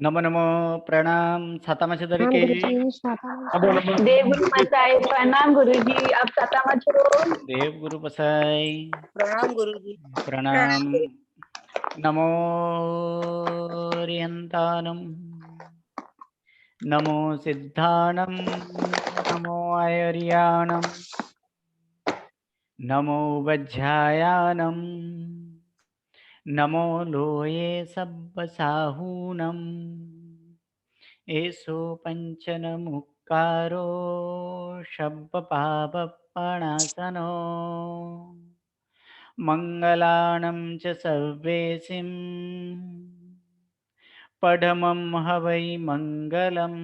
नमो नमो प्रणाम छाताમાં છે हाँ દરેકે गुरुजी नमो नमः देवगुरु माताए प्रणाम गुरुजी। आप सातामा छो? દેવ ગુરુ પસાઈ प्रणाम गुरुजी। प्रणाम नमो रियंतानम नमो सिद्धानम नमो आयर्याणम नमो वज्रायानम नमो लोये सब्बसाहूनम एषो पंचन मुक्कारो शब्दपापपणासनो मंगलानं च सर्वेसिं पढमं हवै मंगलम।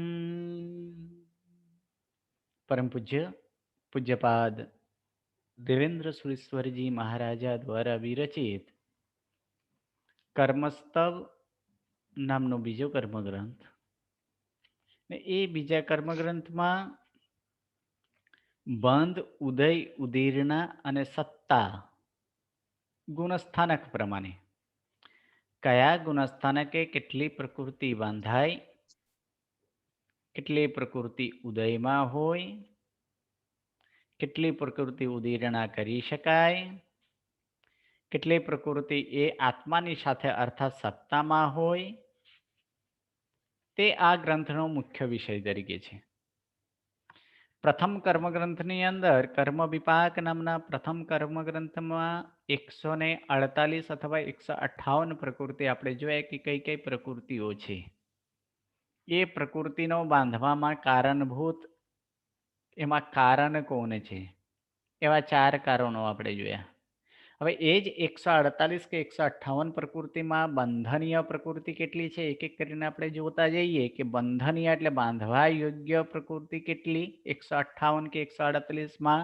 परम पूज्य पूज्यपाद देवेंद्र सुरेश्वर जी महाराजा द्वारा विरचित कर्मस्तव नामनो बीजो कर्मग्रंथ ने ए बीजा कर्मग्रंथमां બંધ ઉદય ઉદીર્ણા અને સત્તા ગુણસ્થાનક પ્રમાણે કયા ગુણસ્થાનકે કેટલી પ્રકૃતિ બાંધાય, કેટલી પ્રકૃતિ ઉદયમાં હોય, કેટલી પ્રકૃતિ ઉદીર્ણા કરી શકાય, કેટલી પ્રકૃતિ એ આત્માની સાથે અર્થાત સત્તામાં હોય, તે આ ગ્રંથનો મુખ્ય વિષય તરીકે છે. પ્રથમ કર્મગ્રંથની અંદર કર્મ વિપાક નામના પ્રથમ કર્મગ્રંથમાં 148 અથવા 158 પ્રકૃતિ આપણે જોઈએ કે કઈ કઈ પ્રકૃતિઓ છે. એ પ્રકૃતિનો બાંધવામાં કારણભૂત એમાં કારણ કોણ છે, એવા 4 કારણો આપણે જોયા. હવે એ જ 148 કે 158 પ્રકૃતિમાં બંધનીય પ્રકૃતિ કેટલી છે એક એક કરીને આપણે જોતા જઈએ કે બંધનીય એટલે બાંધવા યોગ્ય પ્રકૃતિ કેટલી. 158 કે 148માં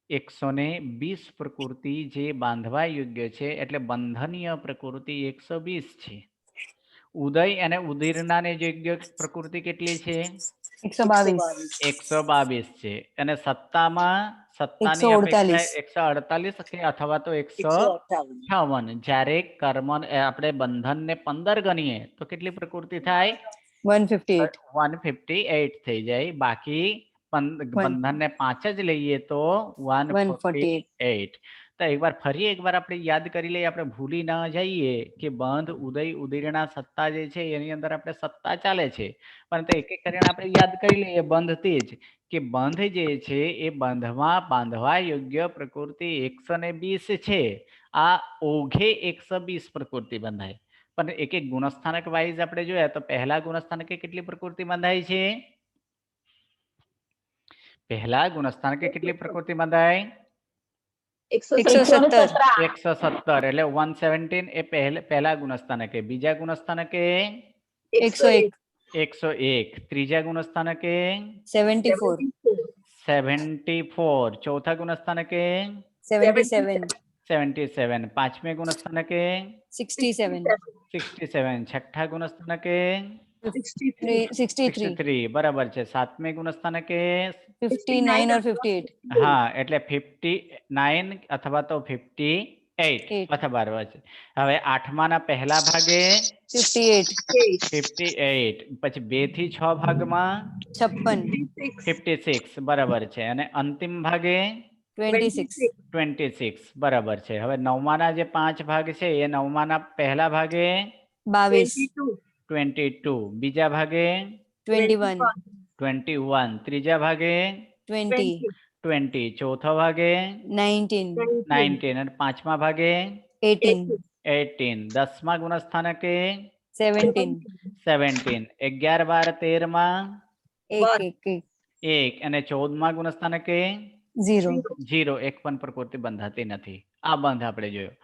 120 પ્રકૃતિ જે બાંધવા યોગ્ય છે એટલે બંધનીય પ્રકૃતિ 120 છે. ઉદય અને ઉદીર્ણાને યોગ્ય પ્રકૃતિ કેટલી છે? 122 122 છે. અને સત્તામાં સત્તાની અપેક્ષા 148 કે અથવા તો 158. જ્યારે કર્મ આપણે બંધનને 15 ગણીએ તો કેટલી પ્રકૃતિ થાય? 158 158 થઈ જાય. બાકી બંધનને 5 જ લઈએ તો 148. તો એકવાર ફરી એકવાર આપણે યાદ કરી લઈએ, આપણે ભૂલી ન જઈએ કે બંધ ઉદય ઉદીર્ણા સત્તા જે છે એની અંદર આપણે સત્તા ચાલે છે, પરંતુ એક એક કરીને આપણે યાદ કરી લઈએ બંધ તે જ કે બંધ જે છે એ બંધમાં બાંધવા યોગ્ય પ્રકૃતિ 120 છે. આ ઓઘે 120 પ્રકૃતિ બંધાય. પણ એક એક ગુણસ્થાનક વાઇઝ આપણે જોયા તો પહેલા ગુણસ્થાનકે કેટલી પ્રકૃતિ બંધાય છે? પહેલા ગુણસ્થાનકે કેટલી પ્રકૃતિ બંધાય? 117 117 એટલે 117 એ પહેલા ગુણસ્થાનકે. બીજા ગુણસ્થાનકે 101 101. ત્રીજા ગુણસ્થાનકે 74 74. ચોથા ગુણસ્થાનકે 77 77. પાંચમે ગુણસ્થાનકે 67 67. છઠ્ઠા ગુણસ્થાનકે 63 63. બરાબર છે. સાતમે ગુણસ્થાનકે 59 और 58 હા એટલે 59 અથવા તો 58 અથવા બરાબર છે. હવે આઠમાના પહેલા ભાગે 58. પછી 2 થી 6 ભાગમાં 56 બરાબર છે. અને અંતિમ ભાગે 26 બરાબર છે. હવે નવમાના જે 5 ભાગ છે એ નવમાના પહેલા ભાગે 22. બીજા ભાગે 21. ત્રીજા ભાગે 20. ચોથા ભાગે 19. અને પાંચમા ભાગે 18. દસમા ગુણસ્થાનકે 17. 11, 12, 13માં 1 અને 14મા ગુણસ્થાનકે 0. એક પણ પ્રકૃતિ બંધાતી નથી. આ બંધ આપણે જોયો.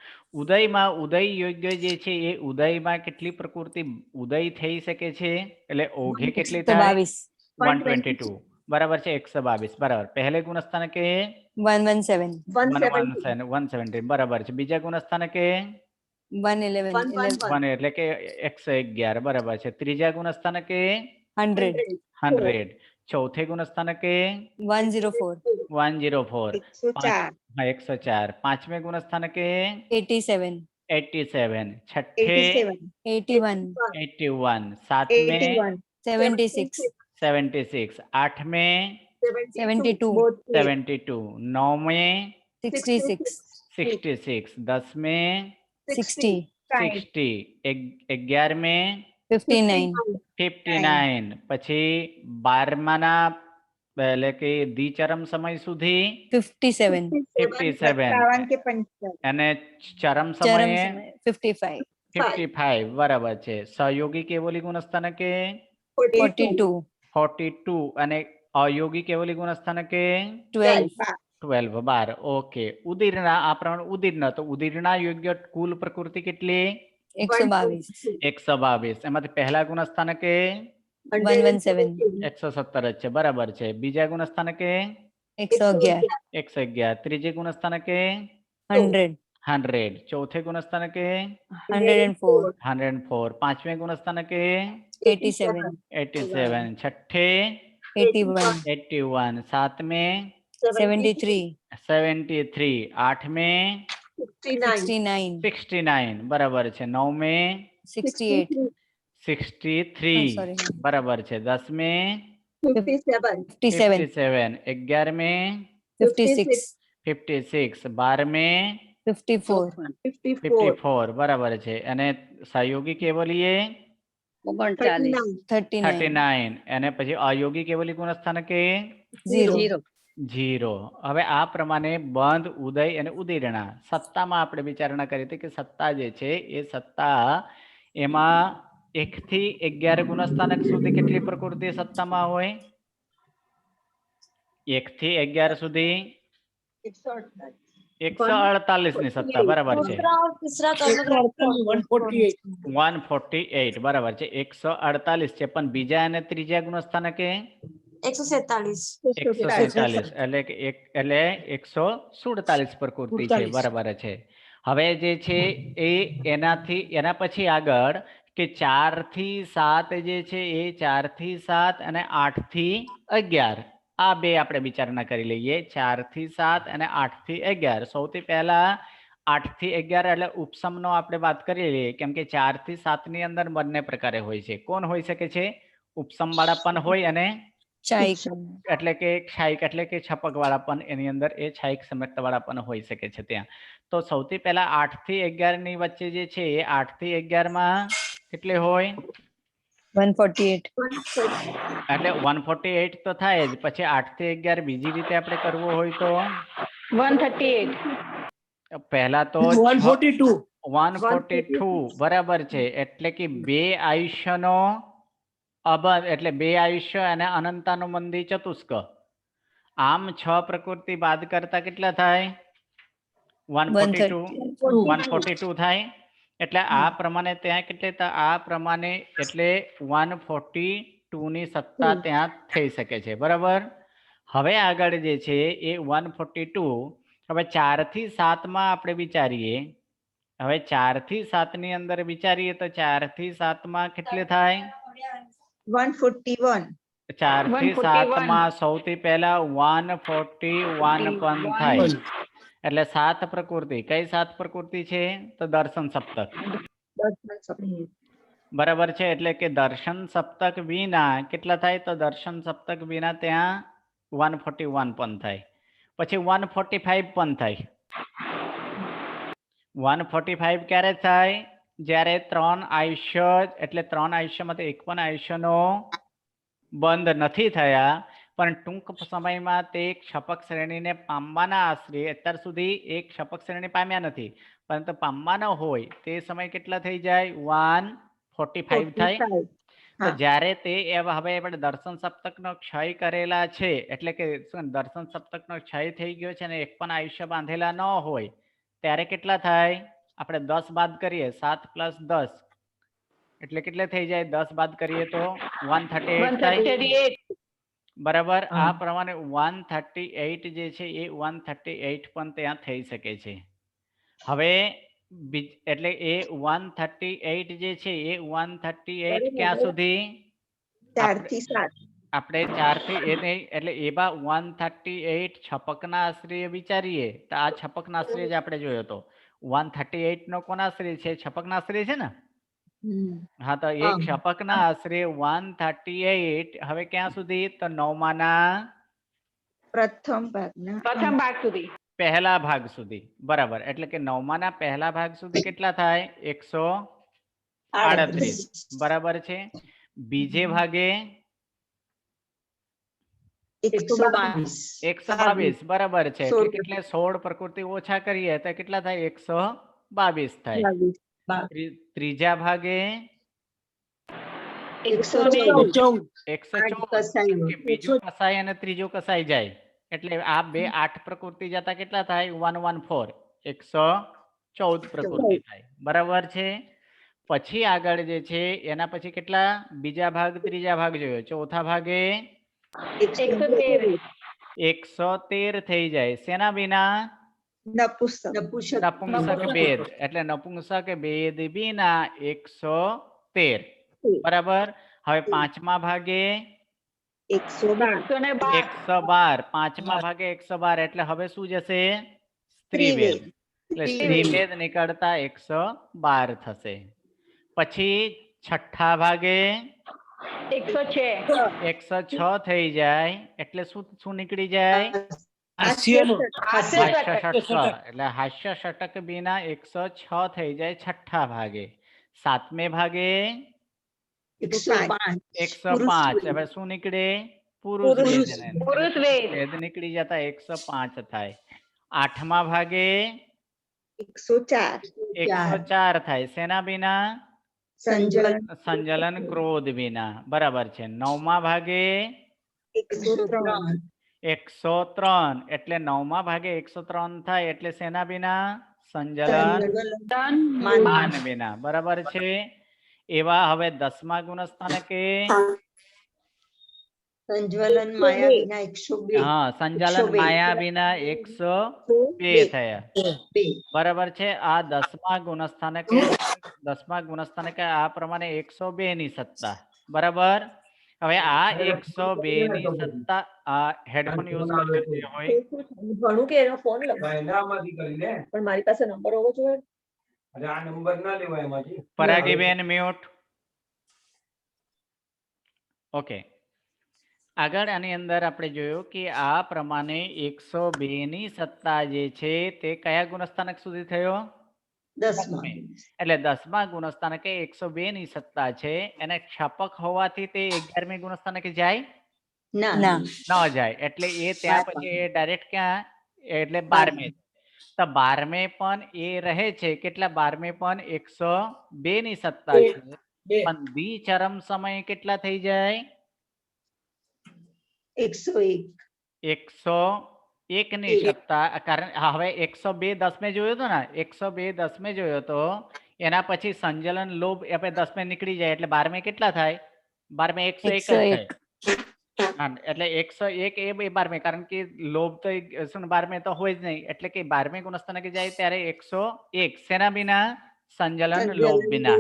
ઉદયમાં ઉદય યોગ્ય જે છે એ ઉદયમાં કેટલી પ્રકૃતિ ઉદય થઈ શકે છે એટલે ઓઘે કેટલી થાય? 122 બરાબર છે. 122 બરાબર. પહેલે ગુણસ્થાનકે 117 બરાબર છે. બીજા ગુણસ્થાનકે 1 એટલે કે 111 બરાબર છે. ત્રીજા ગુણસ્થાનકે 100. ચોથે ગુણસ્થાનકે 104. 104. પાંચમે ગુણસ્થાનકે 87 87, छठे 87, 81, 81, सातवें 81, 76, 76, आठवें 72, both ways, 72, नौवें 66, 66, दसवें 60, 60, 11वें 59, 59, પછી 12માના એટલે કે દ્વિચરમ સમય સુધી 57, 57, 57 के 55, અને ચરમ ચરમ સમયે સમય 55, 55 બરાબર છે. સહયોગી કેવલી ગુણસ્થાનકે 42, 42 અને અયોગી કેવલી ગુણસ્થાનકે 12, 12 12. ઓકે, ઉદીરના આ પ્રમાણે ઉદીર્ણ તો ઉદીર્ણા યોગ્ય કુલ પ્રકૃતિ કેટલી 122, 122. એમાંથી પહેલા ગુણસ્થાનકે 117, 117 જ છે બરાબર છે. બીજા ગુણસ્થાનકે 111, 111, ત્રીજે ગુણસ્થાનકે 100, 100, ચોથે ગુણસ્થાનકે 104, 104, પાંચમે ગુણસ્થાનકે 87, 87, છઠ્ઠે 81, 81, સાતમે 73, 73, આઠમે 69, 69 બરાબર છે. નવમે 68, 63 sorry, બરાબર છે. દસમે 57, 57, 57, 11મે 56, 56, 12મે 54, 54, 54 બરાબર છે. અને સહયોગી કેવલીએ 39, 39, 39 અને પછી અયોગી કેવલી ગુણસ્થાનકે 0, 0. હવે આ પ્રમાણે બંધ, ઉદય અને ઉદીરણા સત્તામાં આપણે વિચારણા કરી હતી કે સત્તા જે છે એ સત્તા એમાં 1 થી 11 ગુણસ્થાનક સુધી કેટલી પ્રકૃતિ સત્તામાં હોય? 1 થી 11 સુધી 148 ની સત્તા બરાબર છે. 148 બરાબર છે. 148 છે, પણ બીજા અને ત્રીજા ગુણસ્થાનકે 147 એટલે કે એટલે 147 પ્રકૃતિ છે બરાબર છે. હવે જે છે એ એના પછી આગળ કે 4 થી 7 જે છે એ 4 થી 7 અને 8 થી 11 આ બે આપણે વિચારણા કરી લઈએ. 4 થી 7 અને 8 થી 11. સૌથી પહેલા 8 થી 11 એટલે ઉપસમનો આપણે વાત કરી લઈએ, કેમ કે 4 થી 7 ની અંદર બંને પ્રકારે હોય છે. કોણ હોઈ શકે છે? ઉપસમ વાળા પણ હોય અને ચાઈક, એટલે કે છાયક એટલે કે છપક વાળા પણ એની અંદર એ છાયક સમજતા વાળા પણ હોઈ શકે છે ત્યાં. તો સૌથી પહેલા 8 થી 11 ની વચ્ચે જે છે એ 8 થી 11 માં કેટલી હોય? 148, એટલે 148 તો થાય જ. પછી 8 થી 11 બીજી રીતે આપણે કરવું હોય તો 138, પહેલા તો 142, 142 બરાબર છે. એટલે કે બે આયુષ્યનો અબંધ એટલે બે આયુષ્ય અને અનંતાનુબંધી ચતુષ્ક. આમ 6 પ્રકૃતિ બાદ કરતા કેટલા થાય? 142 થાય. એટલે આ પ્રમાણે ત્યાં આ પ્રમાણે એટલે 142 ની સત્તા ત્યાં થઈ શકે છે બરાબર. હવે આગળ જે છે એ 142 હવે 4 થી 7 માં આપણે વિચારીએ. હવે 4 થી 7 ની અંદર વિચારીએ તો 4 થી 7 માં કેટલે થાય? 141, 4 થી 7 141. માં સૌથી પહેલા 141 પણ થાય. એટલે 7 પ્રકૃતિ. કઈ 7 પ્રકૃતિ છે? તો દર્શન સપ્તક બરાબર છે. એટલે કે દર્શન સપ્તક વિના કેટલા થાય? તો દર્શન સપ્તક વિના ત્યાં 141 પણ થાય. પછી 145 પણ થાય. 145 ક્યારે થાય? જ્યારે 3 આયુષ્ય એટલે 3 આયુષ્યમાંથી એક પણ આયુષ્યનો બંધ નથી થયા, પણ ટૂંક સમયમાં તે ક્ષપક શ્રેણીને પામવાના આશરે અત્યાર સુધી એક ક્ષપક શ્રેણી પામ્યા નથી, પરંતુ પામવાના હોય તે સમય કેટલા થઈ જાય? 145 થાય. તો જ્યારે તે હવે આપણે દર્શન સપ્તકનો ક્ષય કરેલા છે, એટલે કે દર્શન સપ્તકનો ક્ષય થઈ ગયો છે અને એક પણ આયુષ્ય બાંધેલા ન હોય ત્યારે કેટલા થાય? આપણે 10 બાદ કરીએ. 7 + 10 એટલે કેટલે થઈ જાય? 10 બાદ કરીએ તો 138 થાય 138, બરાબર. આ પ્રમાણે 138 જે છે એ 138 પણ ત્યાં થઈ શકે છે. હવે એટલે એ 138 જે છે એ 138 ક્યાં સુધી? 4 થી 7, આપણે 4 થી એને એટલે એવા 138 છપકના આશ્રય વિચારીએ તો આ છપકના આશ્રય જ આપણે જોયો હતો. 138 નો કોના આશરે છે? છપકના આશરે છે ને? હા, તો એક શપકના આશરે 138 હવે ક્યાં સુધી? તો નવમાના પ્રથમ ભાગના પ્રથમ ભાગ સુધી. પહેલા ભાગ સુધી. બરાબર, એટલે કે નવમાના પહેલા ભાગ સુધી કેટલા થાય? 138. બરાબર છે. બીજે ભાગે 122. બરાબર છે. એટલે કેટલે 16 પ્રકૃતિ ઓછા કરીએ તો કેટલા થાય? 122 થાય. ત્રીજા ભાગે 114. 114. બીજું કસાય અને ત્રીજું કસાઈ જાય એટલે આ બે 8 પ્રકૃતિ જતા કેટલા થાય? 114. 114 પ્રકૃતિ થાય. બરાબર છે. પછી આગળ જે છે એના પછી કેટલા? બીજા ભાગ ત્રીજા ભાગ જોયો. ચોથા ભાગે 113. 113 થઈ જાય. શેના વિના? નપુંસક ભેદ. એટલે નપુંસક ભેદ વિના 113. બરાબર. હવે પાંચમા ભાગે 112. પાંચમા ભાગે 112 એટલે હવે શું જશે? સ્ત્રીવેદ. એટલે સ્ત્રીવેદ નીકળતા 112 થશે. પછી છઠ્ઠા ભાગે 106. 106 થઈ જાય એટલે શું નીકળી જાય? હાસ્ય હાસ્ય ષટક. ષટક. એટલે હાસ્ય ષટક વિના 106 થઈ જાય છઠ્ઠા ભાગે. સાતમે ભાગે 105. હવે શું નીકળે? પુરુષ વેદ. પુરુષ વેદ. વેદ નીકળી જતા 105 થાય. આઠમા ભાગે 104 થાય. શેના વિના? સંજલન ક્રોધ વિના. બરાબર છે. નવમા ભાગે 103. એટલે નવમા ભાગે 103 થાય એટલે શેના વિના? સંજલન માન વિના. બરાબર છે. એવા હવે 10મા ગુણસ્થાનકે સંજ્વલન માયા વિના 102. હા, સંચાલન માયા વિના 102 થયા. બરાબર છે. આ 10મા ગુણસ્થાનકે આ પ્રમાણે 102 ની સત્તા. બરાબર. હવે આ 102 ની સત્તા આ હેડફોન યુઝ કરજો હોય. ભણું કે એનો ફોન એનામાંથી કરી લે પણ મારી પાસે નંબર હોવો જોઈએ. અરે આ નંબર ના લેવાય એમાંથી. પરાગીબેન મ્યુટ. ઓકે. આગળ આની અંદર આપણે જોયું કે આ પ્રમાણે 102 ની સત્તા જે છે તે કયા ગુણસ્થાનક સુધી થયો? 10મા. એટલે 10મા ગુણસ્થાનકે 102 ની સત્તા છે. એને ક્ષપક હોવાથી તે 11મી ગુણસ્થાનકે જાય? ના. ન જાય. એટલે એ ત્યાં પછી એ ડાયરેક્ટ ક્યાં? એટલે 12મે. તો 12મે પણ એ રહે છે. કેટલા? 12મે પણ 102 ની સત્તા છે. પણ દ્વિચરમ સમય કેટલા થઈ જાય? 101 ની સત્તા. કારણ હવે 102 10મે જોયો તો ને? 102 10મે જોયો તો એના પછી સંજલન લોભ આપણે 10મે નીકળી જાય એટલે 12મે કેટલા થાય? 12મે 101 જ થાય. એટલે 101 એ 12મે. કારણ કે લોભ તો 12મે તો હોય જ નહીં. એટલે કે 12મે ગુણસ્થાનકે જાય ત્યારે 101 શેના વિના? સંજલન લોભ વિના.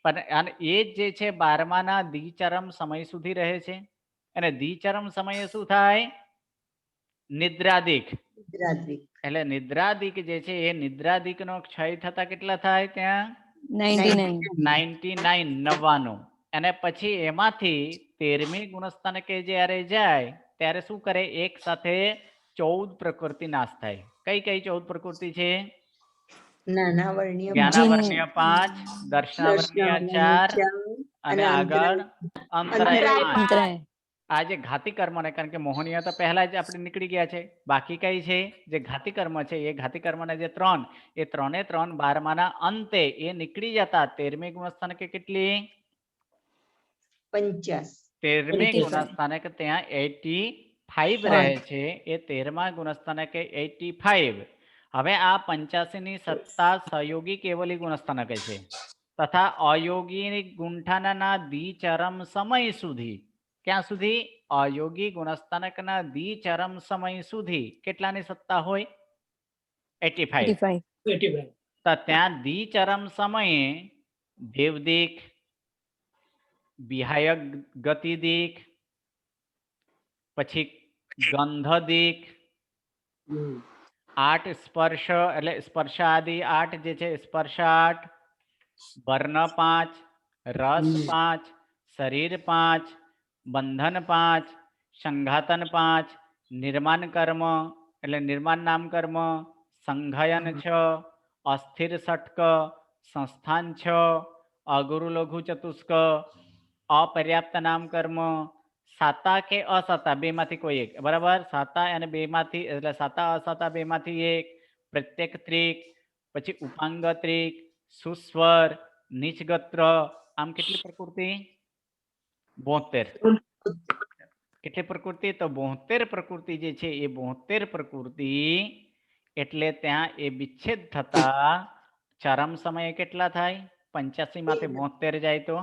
પણ અને એ જે છે 12માના દ્વિચરમ સમય સુધી રહે છે. અને દ્વિચરમ સમયે શું થાય? નિદ્રાદિક. એટલે નિદ્રાદિક જે છે એ નિદ્રાદિક નો ક્ષય થતા કેટલા થાય ત્યાં? 99. અને પછી એમાંથી 13મી ગુણસ્થાનકે જ્યારે જાય ત્યારે શું કરે? એક સાથે 14 પ્રકૃતિ નાશ થાય. કઈ કઈ 14 પ્રકૃતિ છે? જ્ઞાનાવર્ણ્ય 5, દર્શનાવર્ણ્ય 4 અને આગળ અંતરાય 5. આ જે ઘાતી કર્મ ને, કારણ કે મોહનીય તો પહેલા જ આપણે નીકળી ગયા છે. બાકી કઈ છે? જે ઘાતી કર્મ છે એ ઘાતી કર્મના જે 3 એ 3 12માના અંતે એ નીકળી જતા 13મી ગુણસ્થાનકે કેટલી? 13મી ગુણસ્થાનકે ત્યાં 85 રહે છે. એ 13મા ગુણસ્થાનકે 85. હવે આ 85 ની સત્તા સહયોગી કેવલી ગુણસ્થાનકે છે તથા અયોગી ગુંઠાના દ્વિચરમ સમય સુધી. ક્યાં સુધી? અયોગી ગુણસ્થાનકના દ્વિચરમ સમય સુધી કેટલાની સત્તા હોય? 85. તો ત્યાં દ્વિચરમ સમયે દેવદિક, વિહાયક ગતિદિક, પછી ગંધદિક, 8 સ્પર્શ એટલે સ્પર્શાદિ 8 જે છે સ્પર્શ 8, વર્ણ 5, રસ 5, શરીર 5, બંધન 5, સંઘાતન 5, નિર્માણ કર્મ એટલે નિર્માણ નામ કર્મ, સંઘયન 6, અસ્થિર ષટક, સંસ્થાન 6, અગુરુ લઘુ ચતુષ્ક, અપર્યાપ્ત નામ કર્મ, સાતા કે અસાતા બે માંથી કોઈ એક, બરાબર, સાતા અને બે માંથી એટલે સાતા અસાતા બે માંથી એક, પ્રત્યેક ત્રિક, પછી ઉપાંગ ત્રિક, સુસ્વર, નીચગત્ર, આમ કેટલી પ્રકૃતિ? 72. કેટલી પ્રકૃતિ? તો 72 પ્રકૃતિ જે છે એ 72 પ્રકૃતિ એટલે ત્યાં એ વિચ્છેદ થતા ચરમ સમયે કેટલા થાય? 85 માંથી 72 જાય તો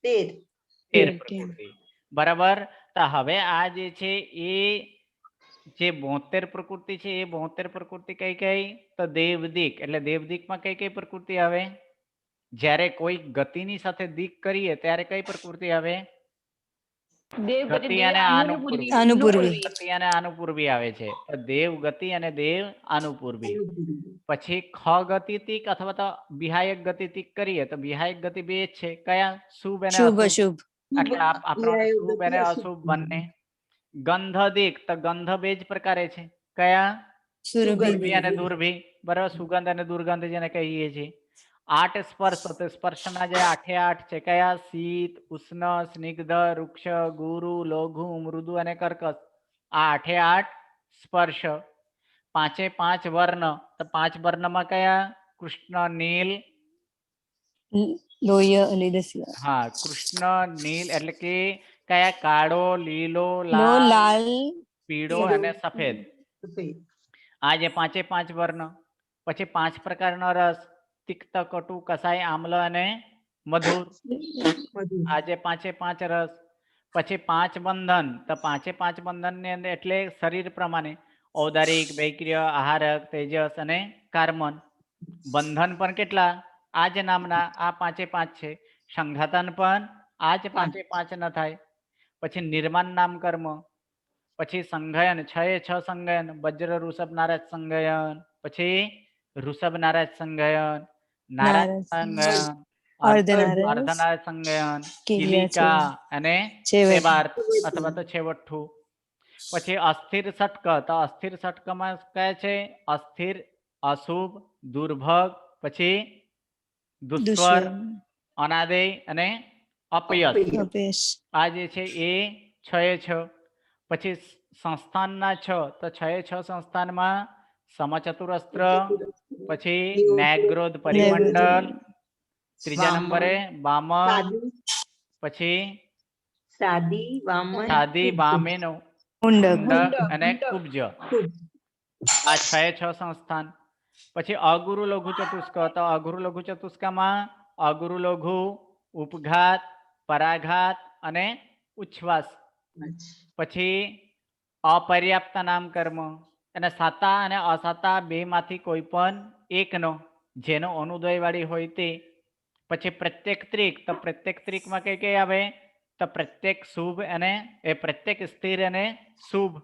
13. 13 પ્રકૃતિ, બરાબર. તો હવે આ જે છે એ જે 72 પ્રકૃતિ છે એ 72 પ્રકૃતિ કઈ કઈ? તો દેવદિક એટલે દેવદિકમાં કઈ કઈ પ્રકૃતિ આવે? જ્યારે કોઈ ગતિની સાથે દિક કરીએ ત્યારે કઈ પ્રકૃતિ આવે? देव ગતિ અને અનુપૂર્વી. અનુપૂર્વી. ગતિ અને અનુપૂર્વી આવે છે. તો દેવ ગતિ અને દેવ અનુપૂર્વી. પછી ખ ગતિતિક અથવા તો વિહાયક ગતિતિક કરીએ તો વિહાયક ગતિ બે જ છે. કયા? શુભ અને શુભ અશુભ. અશુભ. એટલે આપણને શુભ અને અશુભ બંને. ગંધ દિક તો ગંધ બે જ પ્રકારે છે. કયા? સુરભી. સુરભી અને દુર્ભી, બરાબર. સુગંધ અને દુર્ગંધ જેને કહીએ છીએ. 8 સ્પર્શ તો સ્પર્શના જે 8 છે. કયા? શીત, ઉષ્ણ, સ્નિગ્ધ, વૃક્ષ, ગુરુ, લઘુ, મૃદુ અને કર્કશ. આ 8 સ્પર્શ. 5 વર્ણ તો 5 વર્ણમાં કયા? કૃષ્ણ, નીલ, લોહ્ય લીલસિયા. હા કૃષ્ણ, નીલ એટલે કે કયા? કાળો, લીલો, લો લાલ, લાલ પીળો અને સફેદ. આ જે 5 વર્ણ. પછી 5 પ્રકારનો રસ: તિક્ત, કટુ, કસાય, આમ્લ અને મધુર. આ જે 5 રસ. પછી 5 બંધન તો 5 બંધન ની અંદર એટલે શરીર પ્રમાણે ઔદારિક, વૈક્રિય, આહારક, તેજસ અને કાર્મન. બંધન પણ કેટલા? આ જ નામના આ 5 છે. સંઘાતન પણ આ જ 5 ન થાય. પછી નિર્માણ નામ કર્મ. પછી સંઘયન 6 સંઘયન: વજ્ર, ઋષભ, નારાજ સંઘયન. પછી ઋષભ નારાજ સંઘયન, નારાજ સંઘયન, અર્ધનારાજ, અર્ધનારાજ સંઘયન, કિલિયા કિલિકા અને છેવટ. સેવાર્થ અથવા તો છેવટઠું. પછી અસ્થિર ષટક તો અસ્થિર ષટકમાં કયા છે? અસ્થિર, અશુભ, દુર્ભગ, પછી દુસ્વર, અનાદેય અને અપયશ. અપયશ. આ જે છે એ 6 પછી સંસ્થાનના 6 તો 6 સંસ્થાનમાં સમચતુરસ્ત્ર, પછી ન્યાયગ્રોધ પરિમંડળ, ત્રીજા નંબરે વામન, પછી સાદી, વામન, સાદી, વામેન, મુંડક. અને કુબ્જ. આ 6 સંસ્થાન. પછી અગુરુ લઘુ ચતુષ્ક તો અગુરુ લઘુ ચતુષ્કમાં અગુરુ લઘુ, ઉપઘાત, પરાઘાત અને ઉચ્છ્વાસ. પછી અપર્યાપ્ત નામ કર્મ અને સાતા અને અસાતા બે માંથી કોઈ પણ એકનો જેનો અનુદય વાળી હોય તે. પછી પ્રત્યેક ત્રિક તો પ્રત્યેક ત્રિકમાં કઈ કઈ આવે? તો પ્રત્યેક શુભ અને પ્રત્યેક સ્થિર અને શુભ.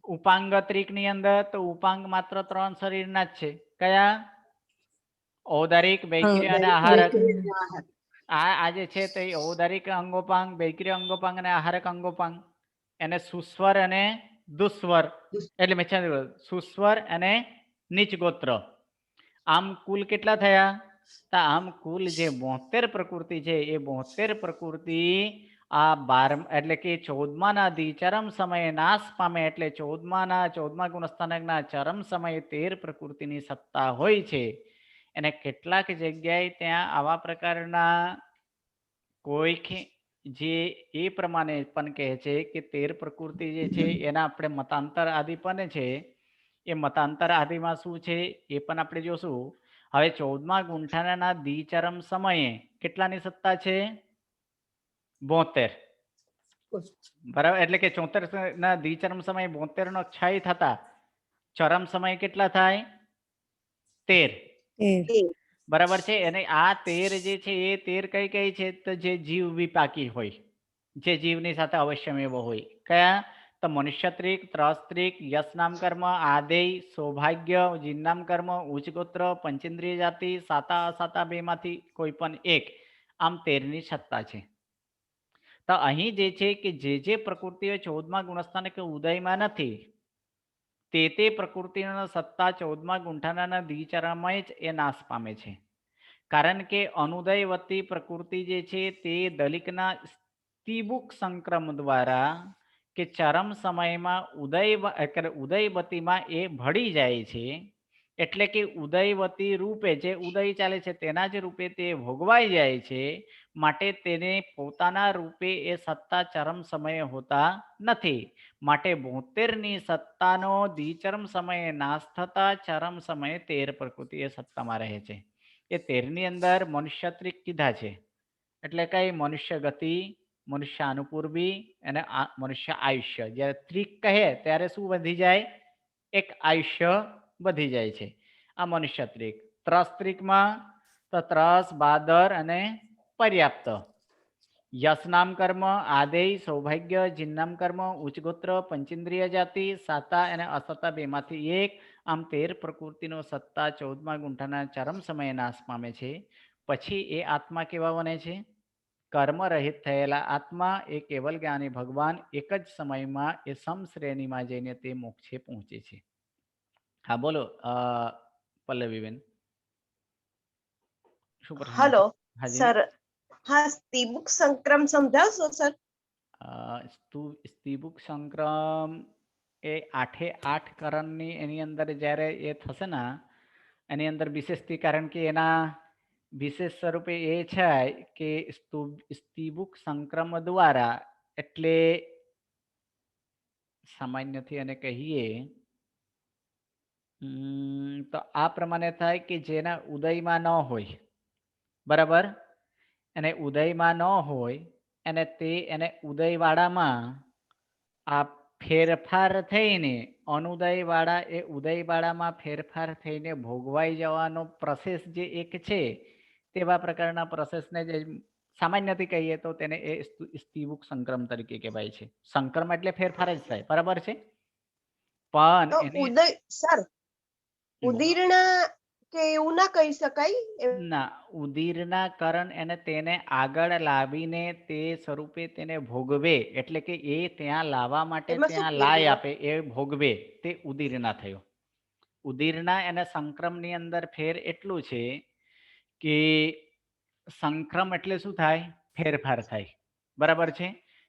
ઉપાંગ ત્રિક ની અંદર તો ઉપાંગ માત્ર 3 શરીરના જ છે. કયા? ઔદારિક, વૈક્રિય અને આહારક. આ જે છે તે ઔદારિક અંગોપાંગ, વૈક્રિય અંગોપાંગ અને આહારક અંગોપાંગ. એને સુસ્વર અને દુસ્વર એટલે સુસ્વર અને નીચ ગોત્ર. આમ કુલ કેટલા થયા? તો આમ કુલ જે 72 પ્રકૃતિ છે એ 72 પ્રકૃતિ આ 12 એટલે કે 14મા ચરમ સમયે નાશ પામે. એટલે 14મા ગુણસ્થાનકના ચરમ સમયે 13 પ્રકૃતિની સત્તા હોય છે. અને કેટલાક જગ્યાએ ત્યાં આવા પ્રકારના કોઈક જે એ પ્રમાણે પણ કહે છે કે 13 પ્રકૃતિ જે છે એના આપણે મતાંતર આદિ પણ છે. એ મતાંતર આદિમાં શું છે એ પણ આપણે જોશું. હવે 14મા ગુંઠાણાના દ્વિચરમ સમયે કેટલાની સત્તા છે? 72. બરાબર. એટલે કે 74 ના દ્વિચરમ સમયે 72 નો ક્ષય થતા ચરમ સમય કેટલા થાય? 13. બરાબર છે. અને આ 13 જે છે એ 13 કઈ કઈ છે? તો જે જીવ વિપાકી હોય, જે જીવની સાથે અવશ્યમેવ હોય. કયા? તો તો મનુષ્યત્રિક, ત્રસ્ત્રિક, યશ નામ કર્મ, આદેય, સૌભાગ્ય, જીન નામ કર્મ, ઉચ્ચ ગોત્ર, પંચેન્દ્રિય જાતિ, સાતા અસાતા બેમાંથી કોઈ પણ એક, આમ 13ની સત્તા છે. તો અહીં જે છે કે જે પ્રકૃતિઓ 14મા ગુણસ્થાને કે ઉદયમાં નથી, તે પ્રકૃતિનો સત્તા 14મા ગુંઠાના દ્વિચરણમાં જ એ નાશ પામે છે. કારણ કે અનુદયવતી પ્રકૃતિ જે છે તે દલિકના સ્તિબુક સંક્રમ દ્વારા કે ચરમ સમયમાં ઉદયવતીમાં એ ભળી જાય છે. એટલે કે ઉદયવતી રૂપે જે ઉદય ચાલે છે તેના જ રૂપે તે ભોગવાઈ જાય છે. માટે તેને પોતાના રૂપે એ સત્તા ચરમ સમયે હોતા નથી. માટે 72ની સત્તાનો દ્વિચરમ સમયે નાશ થતા ચરમ સમયે 13 પ્રકૃતિ એ સત્તામાં રહે છે. એ 13ની અંદર મનુષ્યત્રિક કીધા છે, એટલે કઈ મનુષ્ય ગતિ, મનુષ્ય અનુપૂર્વી અને મનુષ્ય આયુષ્ય. જ્યારે ત્રિક કહે ત્યારે શું વધી જાય? એક આયુષ્ય વધી જાય છે. આ મનુષ્યત્રિક. ત્રસ્ત્રિકમાં તો ત્રસ, બાદર અને પર્યાપ્ત. યશ નામ કર્મ, આદેય, સૌભાગ્ય, જીન નામ કર્મ, ઉચ્ચ ગોત્ર, પંચેન્દ્રિય જાતિ, સાતા અને અસતા બેમાંથી એક, આમ 13 પ્રકૃતિનો સત્તા 14મા ગુંઠાના ચરમ સમયે નાશ પામે છે. પછી એ આત્મા કેવા બને છે? કર્મ રહિત થયેલા આત્મા, એ કેવલ જ્ઞાની ભગવાન એક જ સમયમાં એ સમશ્રેણીમાં જઈને તે મોક્ષે પહોંચે છે. હા બોલો પલ્લવીબેન, શું પ્રશ્ન હેલો છે? હાજી. સર, હા સ્તિબુક સંક્રમ સમજાવશો સર? સ્તિબુક સંક્રમ એ 8 કરણની એની અંદર જ્યારે એ થશે ને એની અંદર વિશેષથી, કારણ કે એના વિશેષ સ્વરૂપે એ છે કે સ્તિબુક સંક્રમ દ્વારા, એટલે સામાન્યથી એને કહીએ તો આ પ્રમાણે થાય કે જેના ઉદયમાં ન હોય, બરાબર, એને ઉદયમાં ન હોય અને તે એને ઉદયવાળામાં આ ફેરફાર થઈને અનુદયવાળા એ ઉદયવાળામાં ફેરફાર થઈને ભોગવાઈ જવાનો પ્રોસેસ જે એક છે, તેવા પ્રકારના પ્રોસેસને જે સામાન્યથી કહીએ તો તેને એ સ્તિબુક સંક્રમ તરીકે કહેવાય છે. સંક્રમ એટલે ફેરફાર જ થાય, બરાબર છે. પણ તો એની ઉદય સર, ઉદીર્ણા કે એવું ના કહી શકાય? ના, ઉદીરના કરણ એને તેને આગળ લાવીને તે સ્વરૂપે તેને ભોગવે, એટલે કે એ ત્યાં લાવવા માટે એમાં શું ત્યાં ફેર લાય ગયો? આપે, એ ભોગવે, તે ઉદીરના થયો. ઉદીરના અને સંક્રમની અંદર ફેર એટલું છે કે સંક્રમ એટલે શું થાય? ફેરફાર થાય, બરાબર છે.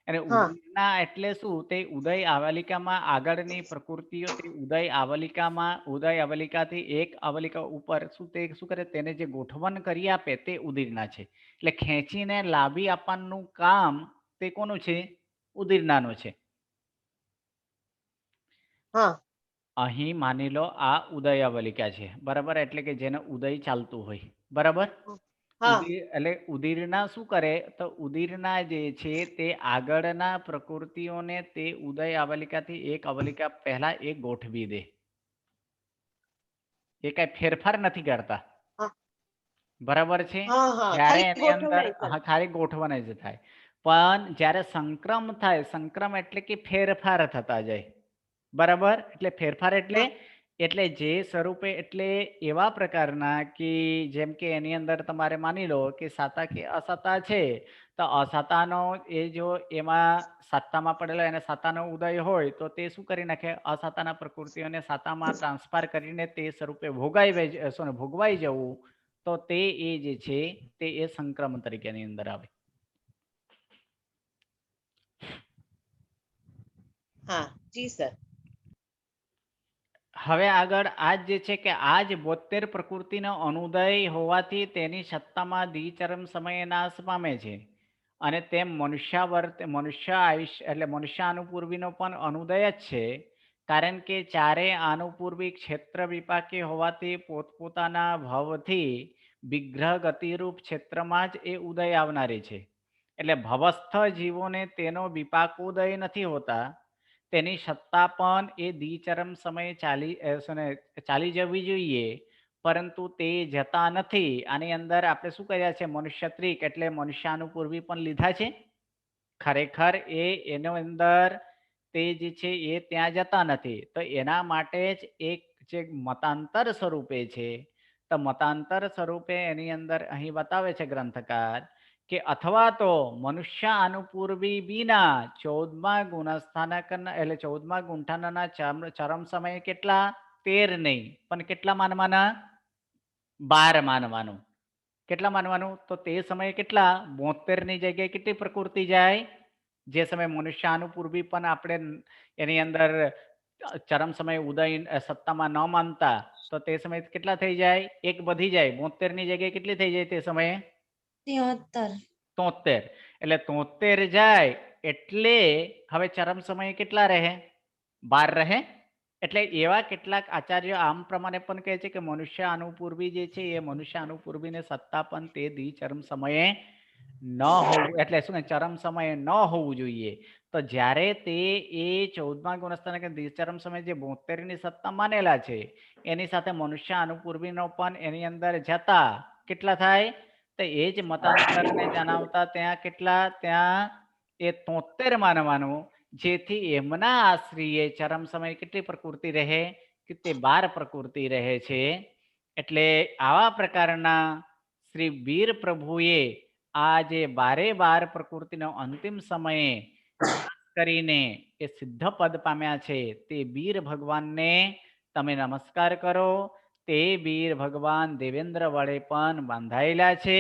અને હા. ઉદીરના એટલે શું? તે ઉદય આવલિકામાં આગળની પ્રકૃતિઓ તે ઉદય આવલિકાથી એક આવલિકા ઉપર શું કરે? તેને જે ગોઠવણ કરી આપે તે ઉદીરના છે. એટલે ખેંચીને લાવી આપવાનું કામ તે કોનું છે? ઉદીરનાનું છે. હા. અહીં માની લો આ ઉદય આવલિકા છે, બરાબર, એટલે કે જેને ઉદય ચાલતું હોય, બરાબર. હા. એટલે ઉદીરના શું કરે? તો ઉદીરના જે છે તે આગળના પ્રકૃતિઓને તે ઉદય આવલિકાથી એક આવલિકા પહેલા એ ગોઠવી દે. એ કઈ ફેરફાર નથી કરતા, હા. બરાબર છે. હા, હા, જ્યારે ખાલી એની અંદર ગોઠવણ જ. ખાલી ગોઠવણ જ થાય. પણ જ્યારે સંક્રમ થાય, સંક્રમ એટલે કે ફેરફાર થતા જાય, બરાબર. એટલે ફેરફાર એટલે એટલે જે સ્વરૂપે, એટલે એવા પ્રકારના કે જેમ કે એની અંદર તમારે માની લો કે સાતા કે અસાતા છે, તો અસાતાનો એ જો એમાં સત્તામાં પડેલો એને સાતાનો ઉદય હોય તો તે શું કરી નાખે? અસાતાના પ્રકૃતિઓને સાતામાં ટ્રાન્સફર કરીને તે સ્વરૂપે ભોગવાઈ જવું, તો તે એ જે છે તે એ સંક્રમણ તરીકેની અંદર આવે. હા જી સર. હવે આગળ આજ જે છે કે આજ 72 પ્રકૃતિનો અનુદય હોવાથી તેની સત્તામાં દ્વિચરમ સમયે નાશ પામે છે. અને તેમ મનુષ્ય આયુષ્ય એટલે મનુષ્ય અનુપૂર્વીનો પણ અનુદય જ છે. કારણ કે ચારે અનુપૂર્વી ક્ષેત્ર વિપાકી હોવાથી પોતપોતાના ભાવથી વિગ્રહ ગતિરૂપ ક્ષેત્રમાં જ એ ઉદય આવનારી છે. એટલે ભવસ્થ જીવોને તેનો વિપાકોદય નથી હોતા. તેની સત્તા પણ એ દ્વિચરમ સમયે ચાલી જવી જોઈએ, પરંતુ તે જતા નથી. આની અંદર આપણે શું કર્યા છે? મનુષ્યત્રિક એટલે મનુષ્યાનુપૂર્વી પણ લીધા છે. ખરેખર એનો અંદર તે જે છે એ ત્યાં જતા નથી. તો એના માટે જ એક જે મતાંતર સ્વરૂપે છે, તો મતાંતર સ્વરૂપે એની અંદર અહીં બતાવે છે ગ્રંથકાર કે અથવા તો મનુષ્ય અનુપૂર્વી બીના 14મા ગુણસ્થાનકના એટલે 14મા ગુંઠાણના ચરમ સમયે કેટલા 13 નહીં પણ કેટલા માનવાના 12 માનવાનું. કેટલા માનવાનું? તો તે સમયે કેટલા 72 ની જગ્યાએ કેટલી પ્રકૃતિ જાય? જે સમયે મનુષ્ય અનુપૂર્વી પણ આપણે એની અંદર ચરમ સમય ઉદય સત્તામાં ન માનતા, તો તે સમયે કેટલા થઈ જાય? એક વધી જાય. 72 ની જગ્યાએ કેટલી થઈ જાય તે સમયે? 73. 73. એટલે 73 જાય એટલે હવે ચરમ સમયે કેટલા રહે? 12 રહે. એટલે એવા કેટલાક આચાર્યો આમ પ્રમાણે પણ કહે છે કે મનુષ્ય અનુપૂર્વી જે છે એ મનુષ્ય અનુપૂર્વીને સત્તા પણ તે ચરમ સમયે ન હોવું, એટલે શું ચરમ સમયે ન હોવું જોઈએ. તો જ્યારે તે એ 14મા ગુણસ્થાન કે ચરમ સમય જે 72 ની સત્તા માનેલા છે એની સાથે મનુષ્ય અનુપૂર્વીનો પણ એની અંદર જતા કેટલા થાય? તો એ જ મતાંતરને જણાવતા ત્યાં કેટલા? ત્યાં એ 73 માનવાનું, જેથી એમના આશ્રિએ ચરમ સમયે કેટલી પ્રકૃતિ રહે? કે તે 12 પ્રકૃતિ રહે છે. એટલે આવા પ્રકારના શ્રી વીર પ્રભુએ આ જે 12 પ્રકૃતિનો અંતિમ સમયે કરીને એ સિદ્ધ પદ પામ્યા છે તે વીર ભગવાનને તમે નમસ્કાર કરો. તે વીર ભગવાન દેવેન્દ્ર વડે પણ બાંધાયેલા છે.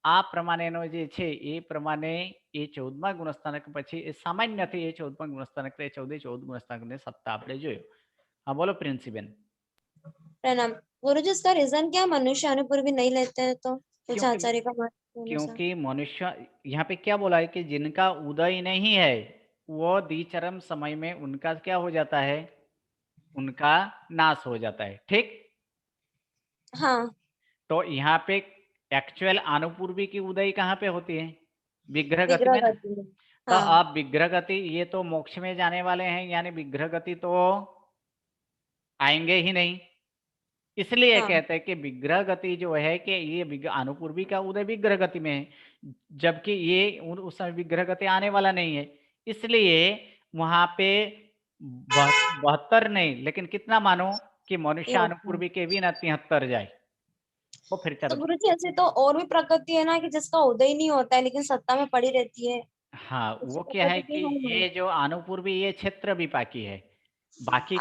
આ પ્રમાણેનો જે છે એ પ્રમાણે એ 14મા ગુણસ્થાનક પછી એ સામાન્યથી એ 14મા ગુણસ્થાનક 14 ગુણસ્થાનકની સત્તા આપણે જોયો. हाँ बोलो प्रिंसीबेन. प्रणाम गुरुजी, इसका रीजन क्या मनुष्य अनुपूर्वी नहीं लेते हैं तो कुछ आचार्य का मत अनुसार? क्योंकि मनुष्य यहाँ पे क्या बोला है कि जिनका उदय नहीं है वो द्विचरम समय में उनका क्या हो जाता है? उनका नाश हो जाता है. ठीक. हाँ. तो यहाँ पे एक्चुअल अनुपूर्वी की उदय कहाँ पे होती है? विग्रह गति में. तो हाँ. अब विग्रह गति ये तो मोक्ष में जाने वाले हैं, यानी विग्रह गति तो आएंगे ही नहीं. इसलिए हाँ. कहते हैं कि विग्रह गति जो है कि ये अनुपूर्वी का उदय विग्रह गति में है, जबकि ये उस समय विग्रह गति आने वाला नहीं है. इसलिए वहां पे 72 नहीं, लेकिन कितना मानो कि मनुष्य अनुपूर्वी के भी ना 73 जाए. वो फिर तो गुरुजी ऐसे तो और भी प्रकृति है ना कि जिसका उदय नहीं होता है लेकिन सत्ता में पड़ी रहती है. हाँ, वो क्या है कि ये जो अनुपूर्वी ये क्षेत्र विपाकी है. बाकी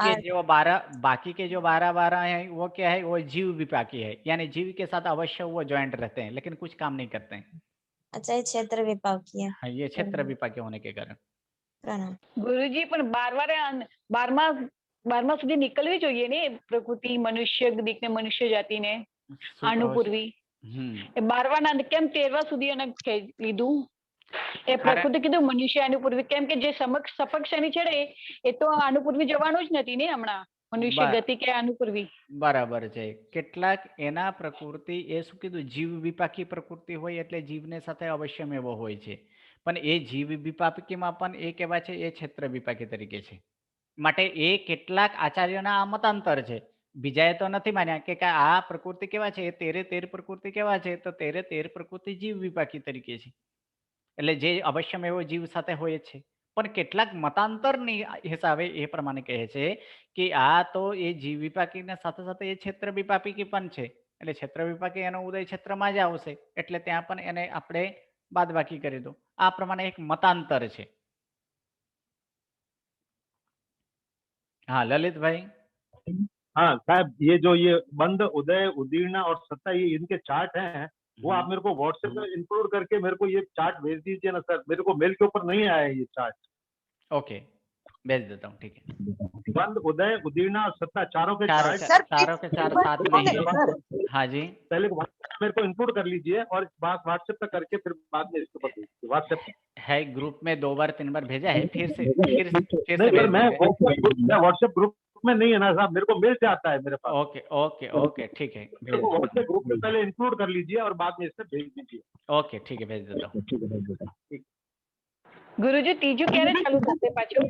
के जो 12 हैं वो क्या है? वो जीव विपाकी है, यानी जीव के साथ अवश्य वो ज्वाइंट रहते हैं लेकिन कुछ काम नहीं करते हैं. अच्छा, ये क्षेत्र विपाकी है. हाँ, ये क्षेत्र विपाकी होने के कारण. प्रणाम ગુરુજી, પણ 12મા સુધી નીકળવી જોઈએ ને પ્રકૃતિ મનુષ્ય દીકને મનુષ્ય જાતિને અનુપૂર્વી. એ 12મા કેમ 13મા સુધી એને લીધું? એ પ્રકૃતિ કીધું મનુષ્ય અનુપૂર્વી, કેમ કે જે સપક શનિ છે એ તો અનુપૂર્વી જવાનું જ નથી ને હમણાં. મનુષ્ય ગતિ કે અનુપૂર્વી બરાબર છે. કેટલાક એના પ્રકૃતિ એ શું કીધું જીવ વિપાકી પ્રકૃતિ હોય એટલે જીવને સાથે અવશ્યમેવ હોય છે. પણ એ જીવ વિપાકીમાં પણ એ કહેવાય છે એ ક્ષેત્ર વિપાકી તરીકે છે. માટે એ કેટલાક આચાર્યોના આ મતાંતર છે. બીજાએ તો નથી માન્યા કે આ પ્રકૃતિ કેવા છે? 13 પ્રકૃતિ કેવા છે? તો 13 પ્રકૃતિ જીવ વિપાકી તરીકે છે. એટલે જે અવશ્યમેવ જીવ સાથે હોય છે. પણ કેટલાક મતાંતરની હિસાબે એ પ્રમાણે કહે છે કે આ તો એ જીવ વિપાકીના સાથે સાથે એ ક્ષેત્ર વિપાકી પણ છે. એટલે ક્ષેત્ર વિપાકી એનો ઉદય ક્ષેત્રમાં જ આવશે એટલે ત્યાં પણ એને આપણે બાદબાકી કરી દો. આ પ્રમાણે એક મતાંતર છે. हाँ ललित भाई. हाँ साहब, ये जो ये बंद उदय उदीर्णा और सत्ता ये इनके चार्ट हैं वो आप मेरे को व्हाट्सएप में इंक्लूड करके मेरे को ये चार्ट भेज दीजिए ना सर. मेरे को मेल के ऊपर नहीं आया ये चार्ट. ओके, भेज देता हूँ. ठीक है. बंद उदय उदीर्णा और सत्ता चारों के चार्ट चारों के चार साथ में ही. हाँ जी, पहले मेरे को इंक्लूड कर लीजिए और बात व्हाट्सएप पे करके फिर बाद में इसके ऊपर व्हाट्सएप है. ग्रुप में 2 बार 3 बार भेजा है. फिर से मैं व्हाट्सएप ग्रुप में नहीं है ना साहब, मेरे को मेल से आता है मेरे पास. ओके ओके ओके ठीक है. व्हाट्सएप ग्रुप में पहले इंक्लूड कर लीजिए और बाद में इससे भेज दीजिए. ओके ठीक है, भेज देता हूँ. ગુરુજી, ત્રીજું ક્યારે ચાલુ થશે પાછું?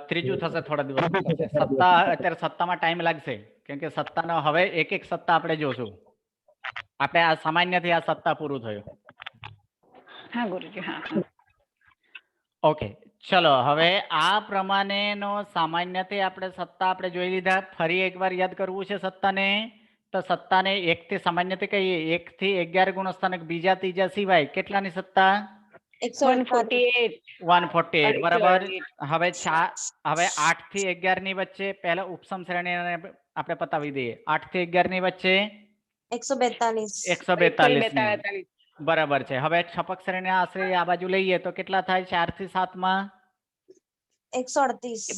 ત્રીજું થશે થોડા દિવસ. સત્તા અત્યારે સત્તામાં ટાઈમ લાગશે કેમ કે સત્તાનો હવે એક સત્તા આપણે જોશું. આપણે આ સામાન્યથી આ સત્તા પૂરું થયું. હા ગુરુજી, હા. ઓકે, ચલો હવે આ પ્રમાણેનો સામાન્યથી આપણે સત્તા આપણે જોઈ લીધા. ફરી એકવાર યાદ કરવું છે સત્તાને. તો સત્તાને 1 થી સામાન્યથી કહીએ 1 થી 11 ગુણસ્થાનક બીજા ત્રીજા સિવાય કેટલાની સત્તા? 148. 148 બરાબર. હવે હવે 8 થી 11 ની વચ્ચે પહેલા ઉપસમ શ્રેણીને આપણે પતાવી દઈએ. 8 થી 11 ની વચ્ચે 142. 142 ની. બરાબર છે. હવે છપક શ્રેણી આશરે આ બાજુ લઈએ તો કેટલા થાય? 4 થી 7 માં 138.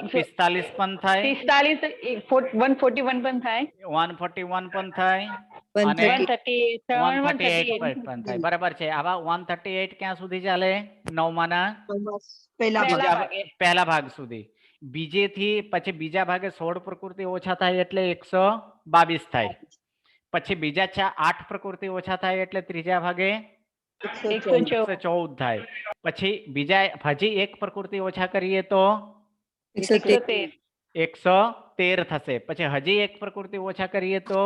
145 પણ થાય, 141 પણ થાય, 141 પણ થાય અને 138 138 પણ થાય. બરાબર છે. આવા 138 ક્યાં સુધી ચાલે? નવમાના પહેલા ભાગ સુધી. બીજેથી પછી બીજા ભાગે 16 પ્રકૃતિ ઓછા થાય એટલે 122 થાય. પછી બીજા 8 પ્રકૃતિ ઓછા થાય એટલે ત્રીજા ભાગે 114 થાય. પછી બીજા હજી 1 પ્રકૃતિ ઓછા કરીએ તો 113 થશે. પછી હજી 1 પ્રકૃતિ ઓછા કરીએ તો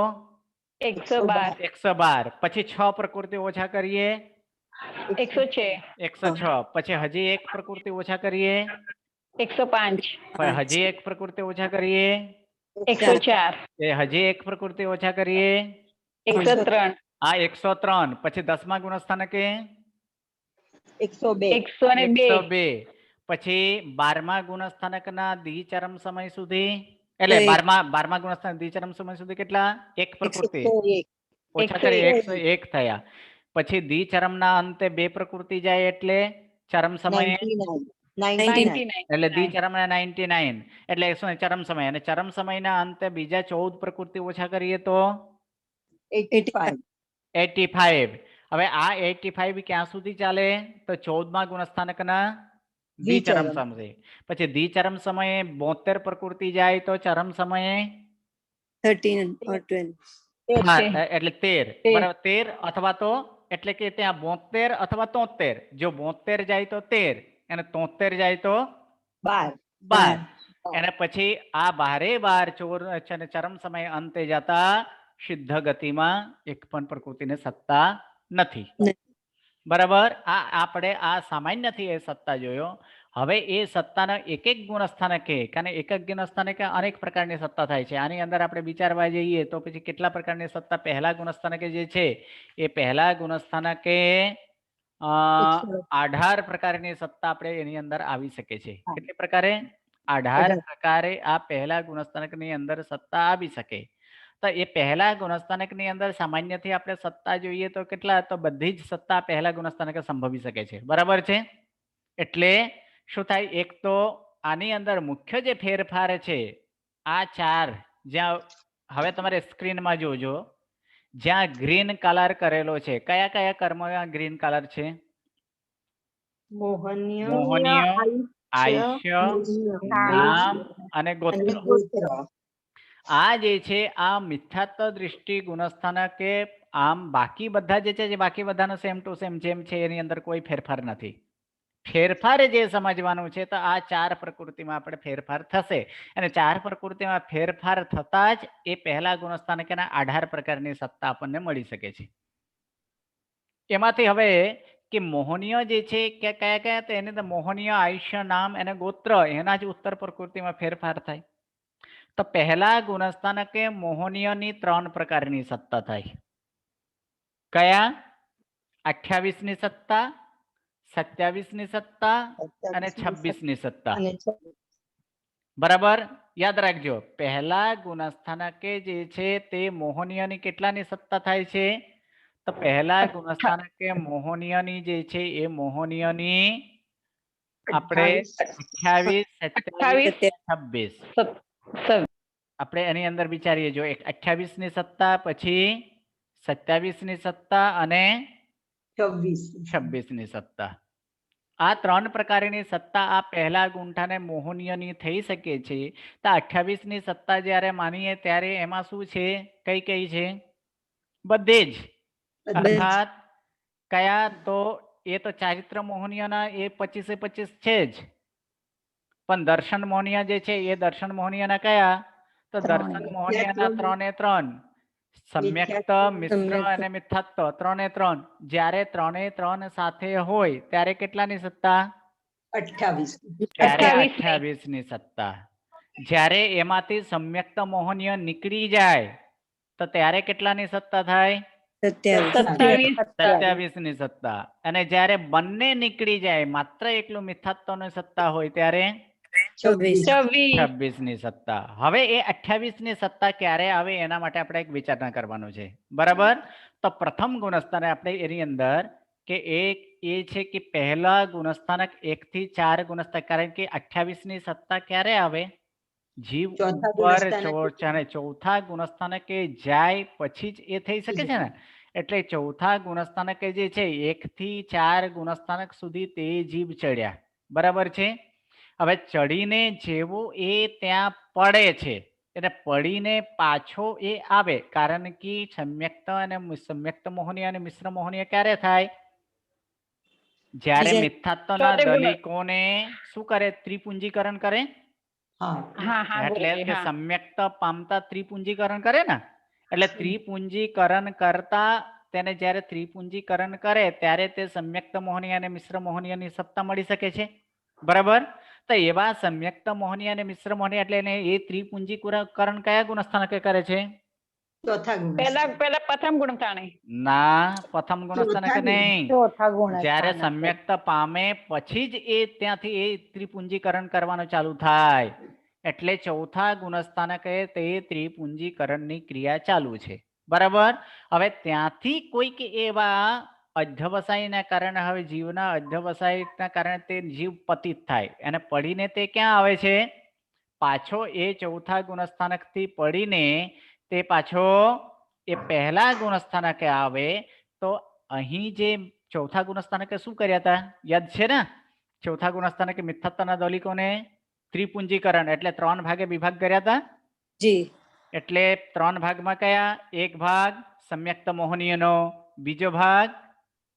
112. પછી 6 પ્રકૃતિ ઓછા કરીએ 106. પછી હજી 1 પ્રકૃતિ ઓછા કરીએ 105, હજી 1 પ્રકૃતિ ઓછા કરીએ 104, હજી 1 પ્રકૃતિ ઓછા કરીએ 103, આ 103. પછી 10મા ગુણસ્થાનકે 102. 102. પછી 12મા ગુણસ્થાનકના દ્વિચરમ સમય સુધી એટલે 12મા ગુણસ્થાનક દ્વિચરમ સમય સુધી કેટલા? 1 પ્રકૃતિ ઓછા કરી 101 થયા. પછી દ્વિચરમના અંતે 2 પ્રકૃતિ જાય એટલે ચરમ સમયે 99. એટલે દ્વિચરમના 99 એટલે શું? ચરમ સમય. અને ચરમ સમયના અંતે બીજા 14 પ્રકૃતિ ઓછા કરીએ તો 85. હવે આ 85 ક્યાં સુધી ચાલે? તો 14મા ગુણસ્થાનકના દ્વિચરમ સમય. પછી દ્વિચરમ સમયે 72 પ્રકૃતિ જાય તો ચરમ સમયે 13 or 12. એટલે 13. બરાબર. 13 અથવા તો એટલે કે ત્યાં 72 અથવા 73. જો 72 જાય તો 13 અને 73 જાય તો 12. અને પછી આ 12 ચોર ચરમ સમય અંતે જતા સિદ્ધ ગતિમાં એક પણ પ્રકૃતિને સત્તા નથી. બરાબર. આ આપણે આ સામાન્યથી એ સત્તા જોયો. હવે એ સત્તાના એક એક ગુણસ્થાનકે કારણ એક એક ગુણસ્થાનકે અનેક પ્રકારની સત્તા થાય છે. આની અંદર આપણે વિચારવા જઈએ તો પછી કેટલા પ્રકારની સત્તા પહેલા ગુણસ્થાનકે જે છે એ પહેલા ગુણસ્થાનકે 18 પ્રકારની સત્તા આપણે એની અંદર આવી શકે છે. કેટલી પ્રકારે? 18 પ્રકારે આ પહેલા ગુણસ્થાનકની અંદર સત્તા આવી શકે. તો એ પહેલા ગુણસ્થાનકની અંદર સામાન્યથી આપણે સત્તા જોઈએ તો કેટલા? તો બધી જ સત્તા પહેલા ગુણસ્થાનકે સંભવી શકે છે. બરાબર છે. એટલે શું થાય? એક તો આની અંદર મુખ્ય જે ફેરફાર છે આ 4 જ્યાં હવે તમારે સ્ક્રીનમાં જોજો જ્યાં ગ્રીન કલર કરેલો છે. કયા કયા કર્મમાં ગ્રીન કલર છે? મોહનીય, આયુષ્ય, નામ અને ગોત્ર. આ જે છે આ મિથ્યાત્વ દૃષ્ટિ ગુણસ્થાનકે આમ બાકી બધા જે છે બાકી બધાનો સેમ ટુ સેમ જેમ છે એની અંદર કોઈ ફેરફાર નથી. ફેરફાર જે સમજવાનું છે તો આ 4 પ્રકૃતિમાં આપણે ફેરફાર થશે. અને 4 પ્રકૃતિમાં ફેરફાર થતા જ એ પહેલા ગુણસ્થાનકના 18 પ્રકારની સત્તા આપણને મળી શકે છે. એમાંથી હવે કે મોહનીય જે છે કે કયા કયા? તો એની અંદર મોહનીય, આયુષ્ય, નામ અને ગોત્ર એના જ ઉત્તર પ્રકૃતિમાં ફેરફાર થાય. તો પહેલા ગુણસ્થાનકે મોહનીયની 3 પ્રકારની સત્તા થાય. કયા? 28ની સત્તા, 27ની સત્તા અને 26ની સત્તા. બરાબર. યાદ રાખજો પહેલા ગુણસ્થાનકે જે છે તે મોહનીયની કેટલાની સત્તા થાય છે? તો પહેલા ગુણસ્થાનકે મોહનીયની જે છે એ મોહનીયની આપણે 28, 27, 26 આપણે એની અંદર વિચારીએ. જો 28ની સત્તા, પછી 27ની સત્તા અને 26ની સત્તા. આ 3 પ્રકારની સત્તા આ પહેલા ગુંઠાને મોહનીયની થઈ શકે છે. તો 28ની સત્તા જ્યારે માનીએ ત્યારે એમાં શું છે? કઈ કઈ છે? બધે જ. અર્થાત કયા? તો એ તો ચારિત્ર મોહનીયના એ 25 છે જ. પણ દર્શન મોહનીય જે છે એ દર્શન મોહનીયના કયા? તો દર્શન મોહનીયના 3 સમ્યક્ત, મિશ્ર અને મિથ્યાત્વ 3 જ્યારે 3 સાથે હોય ત્યારે કેટલાની સત્તા? 28 ત્યારે 28 28 ની સત્તા. જ્યારે એમાંથી સમ્યક્ત મોહનીય નીકળી જાય તો ત્યારે કેટલાની સત્તા થાય? 27. 27 ની સત્તા. અને જ્યારે બંને નીકળી જાય, માત્ર એકલું મિથ્યાત્વની સત્તા હોય ત્યારે 26. 26 ની સત્તા. હવે એ 28 ની સત્તા ક્યારે આવે એના માટે આપણે એક વિચારણા કરવાનું છે, બરાબર? તો પ્રથમ ગુણસ્થાને આપણે એની અંદર કે એક એ છે કે પહેલા ગુણસ્થાનક 1 થી 4 ગુણસ્થાનક, કારણ કે 28 ની સત્તા ક્યારે આવે? જીવ ચોથા ઉપર ગુણસ્થાનકે. ચોથા ગુણસ્થાનકે જાય પછી જ એ થઈ શકે છે ને. એટલે ચોથા ગુણસ્થાનકે જે છે 1 થી 4 ગુણસ્થાનક સુધી તે જીવ ચડ્યા, બરાબર છે? હવે ચડીને જેવો એ ત્યાં પડે છે, એટલે પડીને પાછો એ આવે, કારણ કે સમ્યક્ત અને સમ્યક્ત મોહનીય અને મિશ્ર મોહનીય ક્યારે થાય? જ્યારે બીજા- મિથ્યાત્વના ચોથે ગુણ. દલિકોને શું કરે? ત્રિપુંજીકરણ કરે. હા હા હા એટલે ગુરુજી, કે હા. સમ્યક્ત પામતા ત્રિપુંજીકરણ કરે ને, એટલે ત્રિપુંજીકરણ કરતા તેને જ્યારે ત્રિપુંજીકરણ કરે ત્યારે તે સમ્યક્ત મોહનીય અને મિશ્ર મોહનીયની સત્તા મળી શકે છે, બરાબર? તો એવા સમ્યક્ત મોહનીય અને મિશ્ર મોહનીય એટલે એને એ ત્રિપુંજીકરણ કયા ગુણસ્થાનકે કરે છે? ચોથા પહેલા ગુણસ્થાનક. પ્રથમ ગુણસ્થાને. ના, પ્રથમ ગુણસ્થાનકે ચોથા નહીં. ચોથા જ્યારે ગુણસ્થાનકે. સમ્યક્ત પામે પછી જ એ ત્યાંથી એ ત્રિપુંજીકરણ કરવાનું ચાલુ થાય, એટલે ચોથા ગુણસ્થાનકે તે ત્રિપુંજીકરણની ક્રિયા ચાલુ છે, બરાબર? હવે ત્યાંથી કોઈક એવા અધ્યવસાયના કારણે, હવે જીવના અધ્યવસાયના કારણે તે જીવ પતિત થાય અને પડીને તે ક્યાં આવે છે? પાછો એ ચોથા ગુણસ્થાનકથી પડીને તે પાછો એ પહેલા ગુણસ્થાનકે આવે. તો અહીં જે ચોથા ગુણસ્થાનકે શું કર્યા હતા યાદ છે ને? ચોથા ગુણસ્થાનકે મિથ્યાત્વના દલિકોને ત્રિપુંજીકરણ એટલે 3 ભાગે વિભાગ કર્યા હતા. જી. એટલે 3 ભાગમાં કયા? એક ભાગ સમ્યક્ત મોહનીયનો, બીજો ભાગ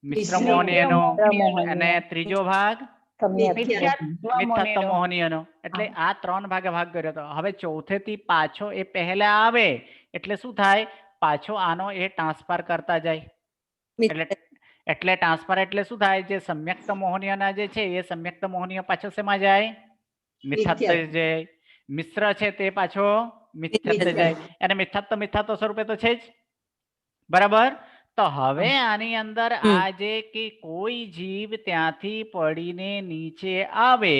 મિશ્ર મિશ્ર મોહનીયનો મોહનીય. અને ત્રીજો ભાગ સમ્યક. મિથ્યાત્વ મિથ્યાત્વ મોહનીયનો. મોહનીયનો. એટલે આ 3 ભાગે ભાગ કર્યો હતો. હવે ચોથેથી પાછો એ પહેલા આવે એટલે શું થાય? પાછો આનો એ ટ્રાન્સફર કરતા જાય. એટલે ટ્રાન્સફર એટલે શું થાય? જે સમ્યક્ત મોહનીયના જે છે એ સમ્યક્ત મોહનીય પાછો શેમાં જાય? મિથ્યાત્વ જાય. મિશ્ર છે તે પાછો મિથ્યાત્વ જાય. અને મિથ્યાત્વ સ્વરૂપે તો છે જ, બરાબર? તો હવે આની અંદર આ જે કે કોઈ જીવ ત્યાંથી પડીને નીચે આવે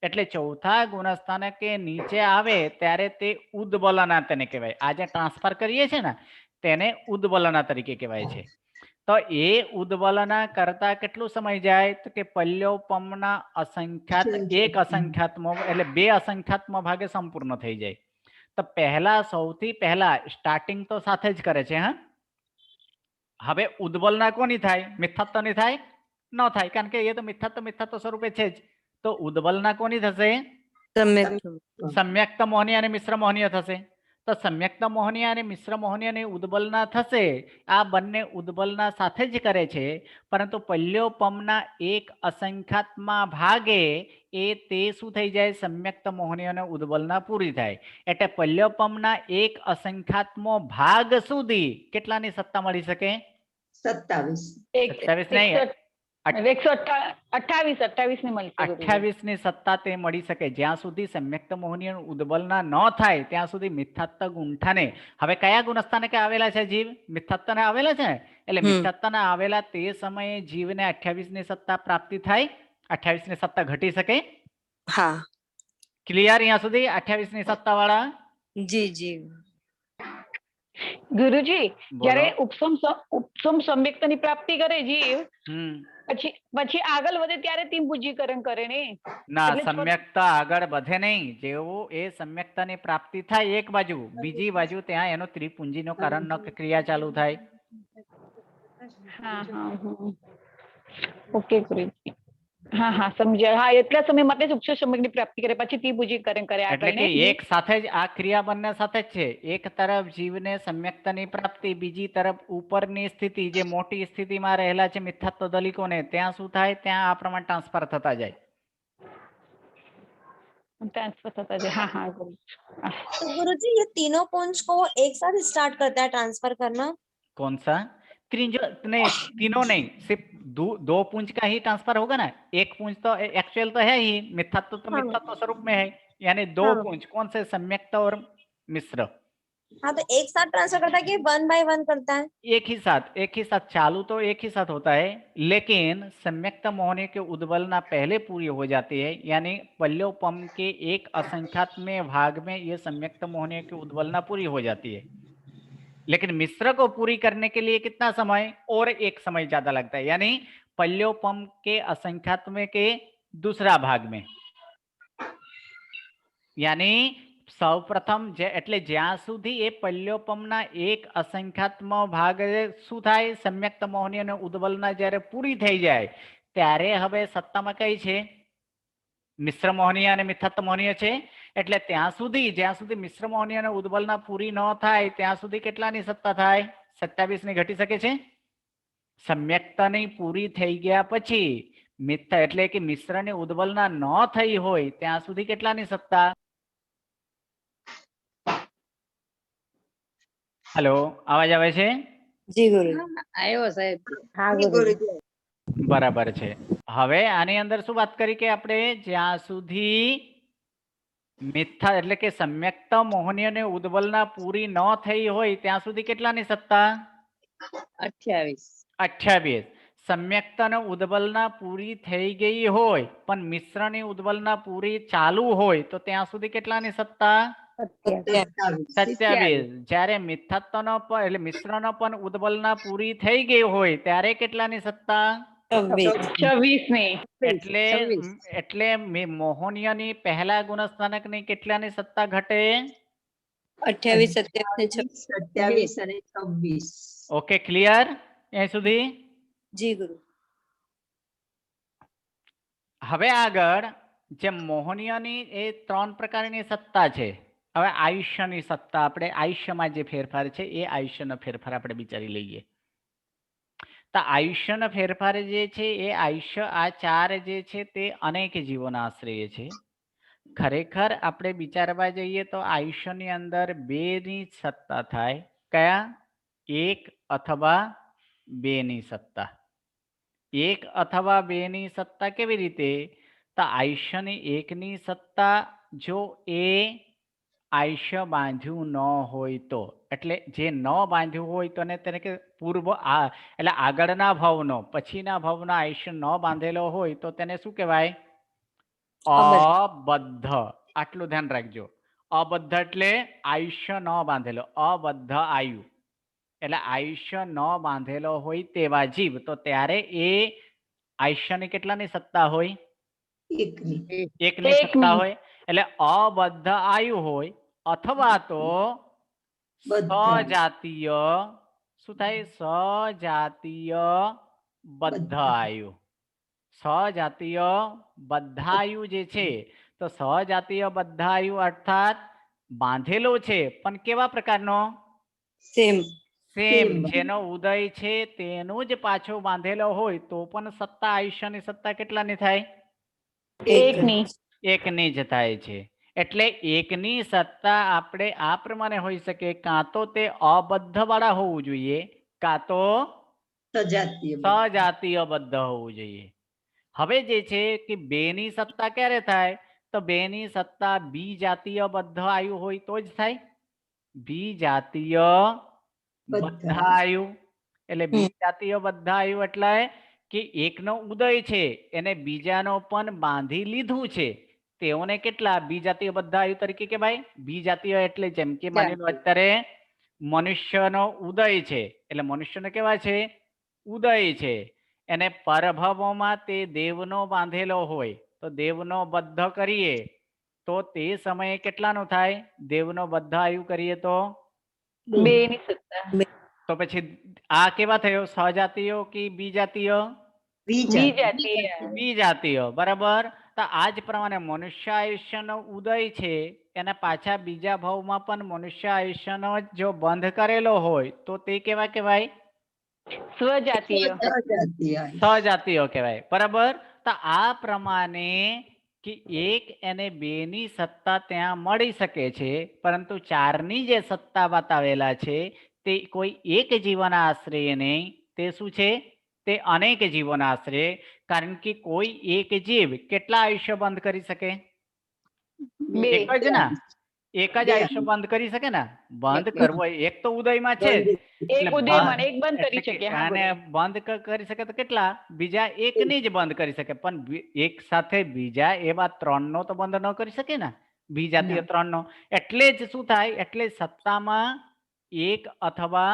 એટલે ચોથા ગુણસ્થાનકે નીચે આવે ત્યારે તે ઉદ્બલના તેને કહેવાય. આ જે ટ્રાન્સફર કરીએ છે ને તેને ઉદ્બલના તરીકે કહેવાય છે. તો એ ઉદ્બલના કરતા કેટલો સમય જાય? તો કે પલ્યોપમના અસંખ્યાત એક અસંખ્યાતમાં એટલે 2 અસંખ્યાતમાં ભાગે સંપૂર્ણ થઈ જાય. તો પહેલા સૌથી પહેલા સ્ટાર્ટિંગ તો સાથે જ કરે છે. હા, હવે ઉદ્બલના કોની થાય? મિથ્યાત્વની થાય? ન થાય, કારણ કે એ તો મિથ્યાત્વ સ્વરૂપે છે જ. તો ઉદ્બલના કોની થશે? સમ્યક્ત મોહનીય અને મિશ્ર મોહનીય થશે. તો સમ્યક્ત મોહનીય અને મિશ્ર મોહનીયની ઉદ્બલના થશે. આ બંને ઉદ્બલના સાથે જ કરે છે, પરંતુ પલ્યોપમના એક અસંખ્યાતમાં ભાગે એ તે શું થઈ જાય? સમ્યક્ત મોહનીય અને ઉદ્બલના પૂરી થાય. એટલે પલ્યોપમના એક અસંખ્યાતમો ભાગ સુધી કેટલાની સત્તા મળી શકે? 27. 27 નહીં, 128 ને મળશે ગુરુજી. 28 ની સત્તા તે મળી શકે. જ્યાં સુધી સમ્યક્ત મોહનીય ઉદ્બલના ન થાય ત્યાં સુધી મિથ્યાત્વ ગુંઠાને, હવે કયા ગુણસ્થાનકે આવેલા છે જીવ? મિથ્યાત્વને આવેલા છે ને, એટલે મિથ્યાત્વને આવેલા તે સમયે જીવને 28 ની સત્તા પ્રાપ્તિ થાય. 28 ની સત્તા ઘટી શકે? હા. ક્લિયર અહીંયા સુધી? 28 ની સત્તા વાળા? જી જી. ગુરુજી, જ્યારે બોલો. ઉપસમ સમ્યક્તની પ્રાપ્તિ કરે જીવ, હમ પછી આગળ વધે ત્યારે ત્રિપુંજીકરણ કરે ને? ના, એટલે સમ્યક્ત આગળ વધે નહીં. જેવું એ સમ્યક્તાની પ્રાપ્તિ થાય એક બાજુ, બીજી બાજુ ત્યાં એનો ત્રિપુંજીનો કારણ ક્રિયા ચાલુ થાય. હા હા હા. ઓકે ગુરુજી. હા હા સમજ્યા. હા, એટલા સમય માટે જ ઉપસમ સમ્યકની પ્રાપ્તિ કરે, પછી ત્રિપુંજીકરણ કરે એટલે આગળ કે ને? એક સાથે જ આ ક્રિયા બંને સાથે જ છે. એક તરફ જીવને સમ્યક્તાની પ્રાપ્તિ, બીજી તરફ ઉપરની સ્થિતિ જે મોટી સ્થિતિમાં રહેલા છે મિથ્યાત્વ દલિકોને, ત્યાં શું થાય? ત્યાં આ પ્રમાણે ટ્રાન્સફર થતા જાય. ट्रांसफर होता है। हाँ हाँ गुरुजी। तो गुरुजी ये तीनों पुंज को एक साथ स्टार्ट करता है ट्रांसफर करना? कौन सा? स्क्रीन जो नहीं, तीनों नहीं, सिर्फ दो पुंज का ही ट्रांसफर होगा ना। एक पुंज तो एक्चुअल तो है ही, मिथ्यात्व तो हाँ। मिथ्यात्व स्वरूप में है, यानी दो हाँ। पुंज कौन से, सम्यक्त और मिश्र। हाँ, तो एक साथ ट्रांसफर करता है कि 1 by 1 करता है? एक ही साथ चालू तो एक ही साथ होता है, लेकिन सम्यक्त मोहनी के उद्वलना पहले पूरी हो जाती है, यानी पल्योपम के एक असंख्यात्मक भाग में ये सम्यक्त मोहनी की उद्वलना पूरी हो जाती है। लेकिन मिश्र को पूरी करने के लिए कितना समय, और एक समय ज्यादा लगता है, यानी पल्योपम के असंख्यात्मक के दूसरा भाग में, यानी સૌપ્રથમ એટલે જ્યાં સુધી એ પલ્યોપમના એક અસંખ્યાત્મક ભાગ શું થાય, સમ્યક્ત મોહની અને ઉદ્વલના જ્યારે પૂરી થઈ જાય ત્યારે હવે સત્તામાં કઈ છે, મિશ્ર મોહનીય અને મિથ્યાત્વ મોહનીય છે। એટલે ત્યાં સુધી જ્યાં સુધી મિશ્ર મોહનીય અને ઉદ્વલના પૂરી ન થાય ત્યાં સુધી કેટલાની સત્તા થાય, 27 ની ઘટી શકે છે। સમ્યક્તની પૂરી થઈ ગયા પછી મિથ્યા એટલે કે મિશ્રની ઉદ્વલના ન થઈ હોય ત્યાં સુધી કેટલાની સત્તા। हेलो, आवाज आवे छे? जी गुरु। આવ્યો સાહેબ हाँ જી गुरु। ગુરુજી बराबर छे। हवे आनी अंदर शुं बात करी के आपणे ज्यां सुधी मिथ्या એટલે કે सम्यक्त मोहनीय ने उद्वलना पूरी न થઈ હોય ત્યાં સુધી કેટલાની સત્તા, 28 28। सम्यक्त ने उद्वलना पूरी થઈ ગઈ હોય પણ મિશ્રની ઉદ્વલના પૂરી ચાલુ હોય તો ત્યાં સુધી કેટલાની સત્તા, 27। જ્યારે મિથ્યાત્વનો પણ એટલે મિશ્રનો પણ ઉદ્વલના પૂરી થઈ ગઈ હોય ત્યારે કેટલાની સત્તા, 26 ની એટલે એટલે મોહનીયની પહેલા ગુણસ્થાનકની કેટલાની સત્તા ઘટે, 28, 27, 27 અને 26 ઓકે ક્લિયર અહીં સુધી। जी गुरु। હવે આગળ જે મોહનીયની એ 3 પ્રકારની સત્તા છે। હવે આયુષ્યની સત્તા, આપણે આયુષ્યમાં જે ફેરફાર છે એ આયુષ્યનો ફેરફાર આપણે વિચારી લઈએ। તો આયુષ્યનો ફેરફાર જે છે એ આયુષ્ય આ 4 જે છે તે અનેક જીવોના આશ્રય છે। ખરેખર આપણે વિચારવા જઈએ તો આયુષ્યની અંદર 2 ની સત્તા થાય, કયા, 1 અથવા 2 ની સત્તા। 1 અથવા 2 ની સત્તા કેવી રીતે, તો આયુષ્યની 1 ની સત્તા જો એ આયુષ્ય બાંધ્યું ન હોય તો, એટલે જે ન બાંધ્યું હોય તો તેને કે પૂર્વ એટલે આગળના ભાવનો પછીના ભાવનો આયુષ્ય ન બાંધેલો હોય તો તેને શું કહેવાય, અબદ્ધ। આટલું ધ્યાન રાખજો, અબદ્ધ એટલે આયુષ્ય ન બાંધેલો, અબદ્ધ આયુ એટલે આયુષ્ય ન બાંધેલો હોય તેવા જીવ, તો ત્યારે એ આયુષ્યની કેટલાની સત્તા હોય, 1 ની સત્તા હોય। એટલે અબદ્ધ આયુ હોય અથવા તો સજાતીય, શું થાય, સજાતીય બદ્ધ આયુ। સજાતીય બદ્ધાયુ જે છે તો સજાતીય બદ્ધાયુ અર્થાત બાંધેલો છે પણ કેવા પ્રકારનો, सेम। સેમ, જેનો ઉદય છે તેનો જ પાછો બાંધેલો હોય તો પણ સત્તા આયુષ્યની સત્તા કેટલાની થાય, 1 ની 1 ની જ થાય છે। એટલે 1 ની સત્તા આપણે આ પ્રમાણે હોઈ શકે, કાં તો તે અબદ્ધ વાળા હોવું જોઈએ, કાં તો સજાતીય બદ્ધ હોવું જોઈએ। હવે જે છે કે 2 ની સત્તા ક્યારે થાય, તો 2 ની સત્તા બી જાતીય બદ્ધ આયુ હોય તો જ થાય। બી જાતીય બદ્ધાયુ એટલે બી જાતીય બદ્ધાયુ એટલે કે એકનો ઉદય છે એને બીજાનો પણ બાંધી લીધું છે, તેઓને કેટલા બી જાતીય બદ્ધાયુ તરીકે કહેવાય। બી જાતીય એટલે જેમ કે માની લો અત્યારે મનુષ્યનો ઉદય છે એટલે મનુષ્યને કેવા છે, ઉદય છે, એને પરભવોમાં તે દેવનો બાંધેલો હોય તો દેવનો બદ્ધ કરીએ તો તે સમયે કેટલાનો થાય, દેવનો બદ્ધ આયુ કરીએ તો 2 ની સત્તા, તો પછી આ કેવા થયો, સજાતીય કે બી જાતીય, બી જાતીય બી જાતીય, બરાબર। તો આ જ પ્રમાણે મનુષ્ય આયુષ્યનો ઉદય છે એને પાછા બીજા ભાવમાં પણ મનુષ્ય આયુષ્યનો જો બંધ કરેલો હોય તો તે કેવા કહેવાય, સ્વજાતીય સજાતીય કહેવાય, બરાબર। તો આ પ્રમાણે કે 1 અને 2 ની સત્તા ત્યાં મળી શકે છે, પરંતુ 4 ની જે સત્તા બતાવેલા છે તે કોઈ એક જીવના આશ્રય નહીં તે શું છે? તે અનેક જીવોના આશરે, કારણ કે કોઈ એક જીવ કેટલા આયુષ્ય બંધ કરી શકે? બે. એક જ ના, એક જ આયુષ્ય બંધ કરી શકે ને. બંધ કરવો એક તો ઉદયમાં છે જ. એક એટલે ઉદયમાં બંધ- એક બંધ કરી એટલે કે શકે. હા, આને બંધ કરી શકે તો કેટલા? બીજા એકની જ બંધ કરી શકે, પણ એક સાથે બીજા એવા 3 નો તો બંધ ન કરી શકે ને, બીજાથી 3 નો. એટલે જ શું થાય? એટલે સત્તામાં એક અથવા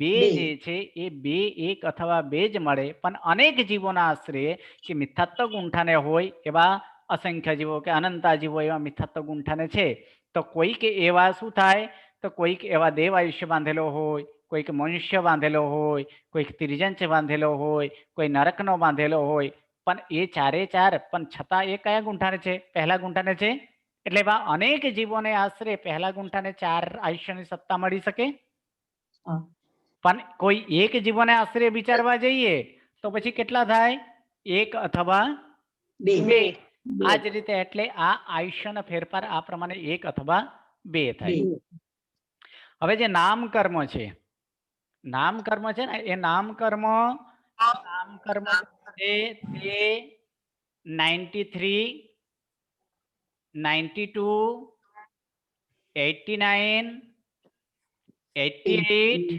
બે જે છે એ બે, એક અથવા બે જ મળે, પણ અનેક જીવોના આશ્રય કે મિથ્યાત્વ ગુંઠાને હોય એવા અસંખ્ય જીવો કે અનંતા જીવો એવા મિથ્યાત્વ ગુંઠાને છે. તો કોઈક એવા શું થાય? તો કોઈક એવા દેવ આયુષ્ય બાંધેલો હોય, કોઈક મનુષ્ય બાંધેલો હોય, કોઈક ત્રિજંચ બાંધેલો હોય, કોઈ નરકનો બાંધેલો હોય, પણ એ ચારે ચાર પણ છતાં એ કયા ગુંઠાને છે? પહેલા ગુંઠાને છે. એટલે એવા અનેક જીવોને આશરે પહેલા ગુંઠાને 4 આયુષ્યની સત્તા મળી શકે. પણ કોઈ એક જીવોને આશરે વિચારવા જઈએ તો પછી કેટલા થાય? એક અથવા બે. આ જ રીતે એટલે આ આયુષ્યનો ફેરફાર આ પ્રમાણે એક અથવા બે થાય. હવે જે નામ કર્મ છે, નામ કર્મ છે ને, એ નામ કર્મ છે તે 93, 92, 89, 88,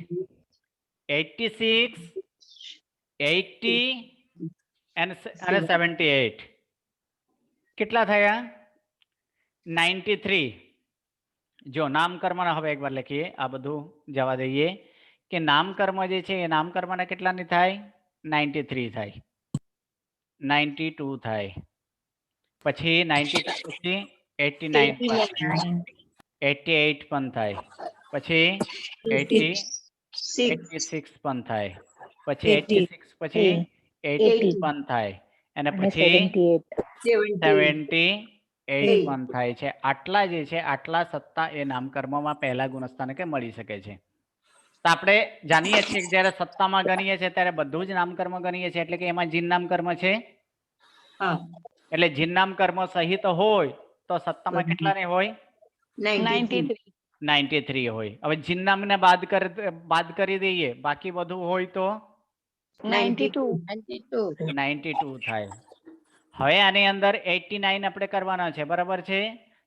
86, 80 અને 78. કેટલા થયા? 93. જો નામકર્મ હવે એકવાર લખીએ, આ બધું જવા દઈએ કે નામકર્મ જે છે એ નામકર્મના કેટલાની થાય? 93 થાય, 92 થાય, પછી 93 પછી 89 88 પણ થાય, પછી 86 પણ થાય, પછી 86 પછી 80 પણ થાય, અને પછી 78 પણ થાય છે. આટલા જે છે આટલા સત્તા એ નામકર્મમાં પહેલા ગુણસ્થાને કે મળી શકે છે. તો આપણે જાણીએ છીએ કે જ્યારે સત્તામાં ગણીએ છીએ ત્યારે બધું જ નામકર્મ ગણીએ છીએ, એટલે કે એમાં જીન નામકર્મ છે. એટલે જીન નામકર્મ સહિત હોય તો સત્તામાં કેટલાને હોય? 93 હોય. હવે જીન નામને બાદ કરી દઈએ, બાકી બધું હોય તો 92 થાય. હવે આની અંદર 89 આપણે કરવાનો છે, બરાબર છે?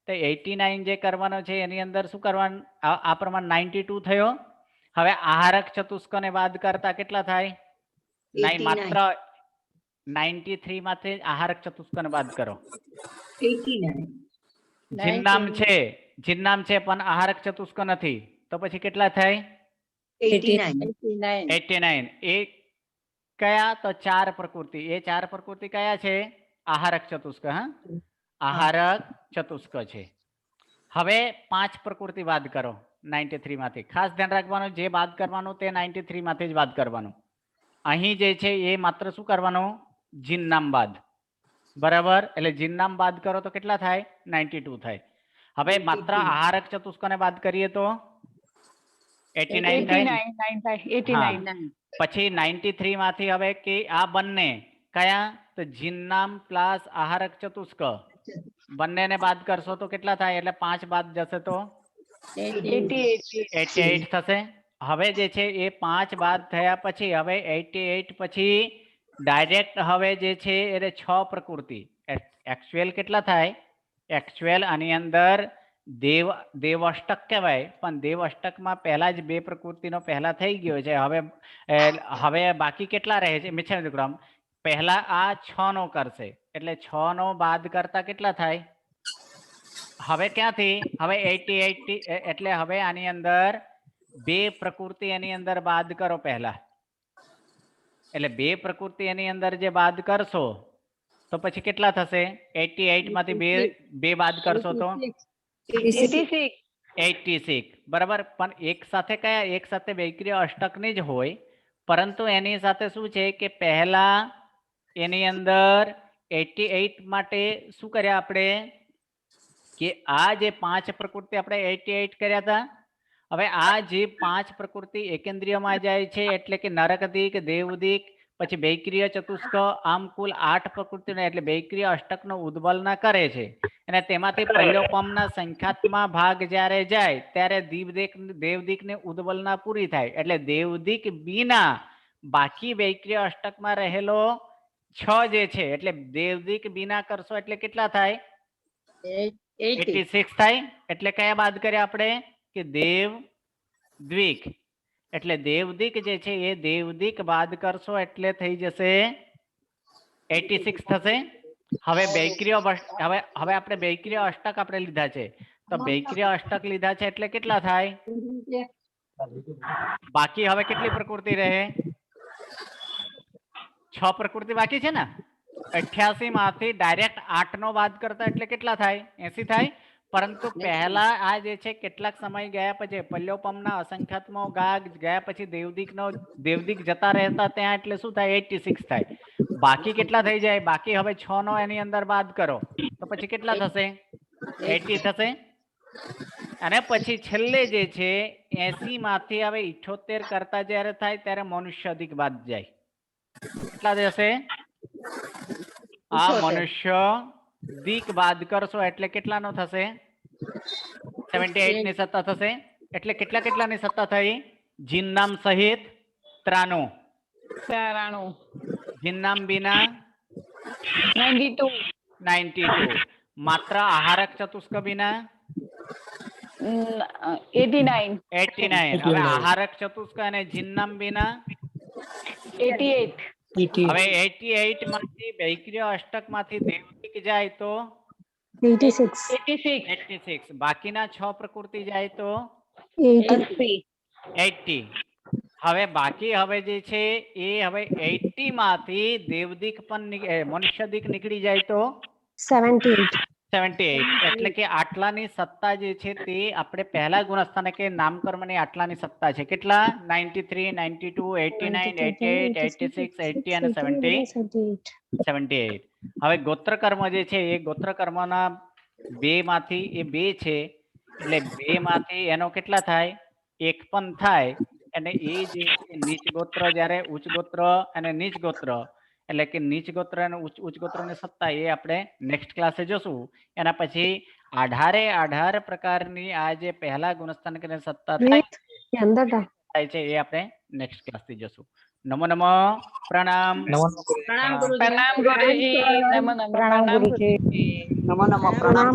તો 89 જે કરવાનો છે એની અંદર શું કરવાનું? આ પ્રમાણે 92 થયો. હવે આહારક ચતુષ્કને બાદ કરતા કેટલા થાય? નહીં, માત્ર 93 માંથી આહારક ચતુષ્કને બાદ કરો. જીન્નામ છે, જીન્નામ છે પણ આહારક ચતુષ્ક નથી, તો પછી કેટલા થાય? 89. એ કયા? તો 4 પ્રકૃતિ. એ 4 પ્રકૃતિ કયા છે? આહારક ચતુષ્ક. હા, આહારક ચતુષ્ક છે. હવે 5 પ્રકૃતિ બાદ કરો 93 માંથી. ખાસ ધ્યાન રાખવાનું, જે બાદ કરવાનું તે 93 માંથી જ બાદ કરવાનું. અહીં જે છે એ માત્ર શું કરવાનું? જીન નામ બાદ. બરાબર? એટલે જીન નામ બાદ કરો તો કેટલા થાય? 92 થાય. હવે માત્ર આહારક ચતુષ્કને બાદ કરીએ તો 89 થાય. 89. પછી 93 માંથી હવે કે આ બંને કયા? તો જીન નામ પ્લસ આહારક ચતુષ્ક બંનેને બાદ કરશો તો કેટલા થાય? એટલે 5 બાદ જશે તો 88 થશે. હવે જે છે એ 5 બાદ થયા પછી હવે 88 પછી ડાયરેક્ટ હવે જે છે એ 6 પ્રકૃતિ. એક્ચ્યુઅલ કેટલા થાય? એક્ચ્યુઅલ આની અંદર દેવ અષ્ટક કહેવાય, પણ દેવ અષ્ટકમાં પહેલા જ 2 પ્રકૃતિનો પહેલા થઈ ગયો છે. હવે બાકી કેટલા રહે છે? મિત્ર દીકરામ, પહેલા આ 6 નો કરશે, એટલે 6 નો બાદ કરતા કેટલા થાય? હવે ક્યાંથી? હવે 88 એટલે હવે આની અંદર 2 પ્રકૃતિ એની અંદર બાદ કરો પહેલા. એટલે 2 પ્રકૃતિ એની અંદર જે બાદ કરશો તો પછી કેટલા થશે? 88 માંથી 2 બાદ કરશો તો 86. બરાબર? પણ એક સાથે કયા? એક સાથે વૈક્રિય અષ્ટકની જ હોય, પરંતુ એની સાથે શું છે કે પહેલા એની અંદર 88 માટે શું કર્યા આપણે કે આ જે 5 પ્રકૃતિ આપણે 88 કર્યા હતા, હવે આ જે 5 પ્રકૃતિ એકેન્દ્રિયમાં જાય છે, એટલે કે નરકદિક, દેવદિક, પછી વૈક્રિય ચતુષ્ક, આમ કુલ 8 પ્રકૃતિને એટલે વૈક્રિય અષ્ટકનો ઉદ્બલના કરે છે. અને તેમાંથી પ્રલોપમના સંખ્યાત્મક ભાગ જ્યારે જાય ત્યારે દેવદિકની ઉદ્બલના પૂરી થાય. એટલે દેવદિક બીના બાકી વૈક્રિય અષ્ટકમાં રહેલો 6 જે છે એટલે દેવદિક બીના કરશો એટલે કેટલા થાય? 80. 86 થાય. એટલે કયા બાદ કર્યા આપણે? કે દેવ દ્વિક. એટલે દેવદિક જે છે એ દેવદિક બાદ કરશો એટલે થઈ જશે 86 થશે. હવે વૈક્રિય હવે આપણે વૈક્રિય અષ્ટક આપણે લીધા છે, તો વૈક્રિય અષ્ટક લીધા છે એટલે કેટલા થાય? બાકી હવે કેટલી પ્રકૃતિ રહે? 6 પ્રકૃતિ બાકી છે ને. 88 માંથી ડાયરેક્ટ 8 નો બાદ કરતા એટલે કેટલા થાય? 80 થાય. પરંતુ પહેલા આ જે છે કેટલાક સમય ગયા પછી પલ્યોપમના અસંખ્યાત્મો ગયા પછી દેવદિક જતા રહેતા ત્યાં એટલે શું થાય? 86 થાય. બાકી કેટલા થઈ જાય? બાકી હવે 6 નો એની અંદર બાદ કરો તો પછી કેટલા થશે? 80 થશે. અને પછી છેલ્લે જે છે 80 માંથી હવે 78 કરતા જ્યારે થાય ત્યારે મનુષ્ય અધિક બાદ જાય. કેટલા જશે? આ મનુષ્ય દિક બાદ કરશો એટલે કેટલાનો થશે? 78 ની સત્તા થશે. એટલે કેટલાની સત્તા થઈ? જીનનામ સહિત 93. જીનનામ બીના 92. માત્ર આહારક ચતુષ્ક બીના 89. હવે આહારક ચતુષ્ક અને જીનનામ બીના 88. હવે 88 માંથી વૈક્રિય અષ્ટક માંથી દેવદિક જાય તો 86. બાકીના 6 પ્રકૃતિ જાય તો 80. હવે બાકી હવે જે છે એ હવે 80 માંથી દેવદિક પણ મનુષ્ય દિક નીકળી જાય તો 78. એટલે કે આટલાની સત્તા જે છે તે આપણે પહેલા ગુણસ્થાને કે નામકર્મની આટલાની સત્તા છે. કેટલા? 93, 92, 89, 88, 86, 80 અને 78. હવે ગોત્રકર્મ જે છે એ ગોત્રકર્મના 2 માંથી એ 2 છે એટલે 2 માંથી એનો કેટલા થાય? 1 પણ થાય. અને એ જે નીચ ગોત્ર જ્યારે ઉચ્ચ ગોત્ર અને નીચ ગોત્ર એટલે કે નીચ ગોત્ર અને ઉચ્ચ ગોત્રની સત્તા એ આપણે નેક્સ્ટ ક્લાસે જોશું. એના પછી 18 પ્રકારની આ જે પહેલા ગુણસ્થાન કરીને સત્તા થાય છે એ આપણે નેક્સ્ટ ક્લાસથી જોશું. નમો નમઃ. પ્રણામ. પ્રણામ ગુરુજી. પ્રણામ ગુરુજી. પ્રણામ.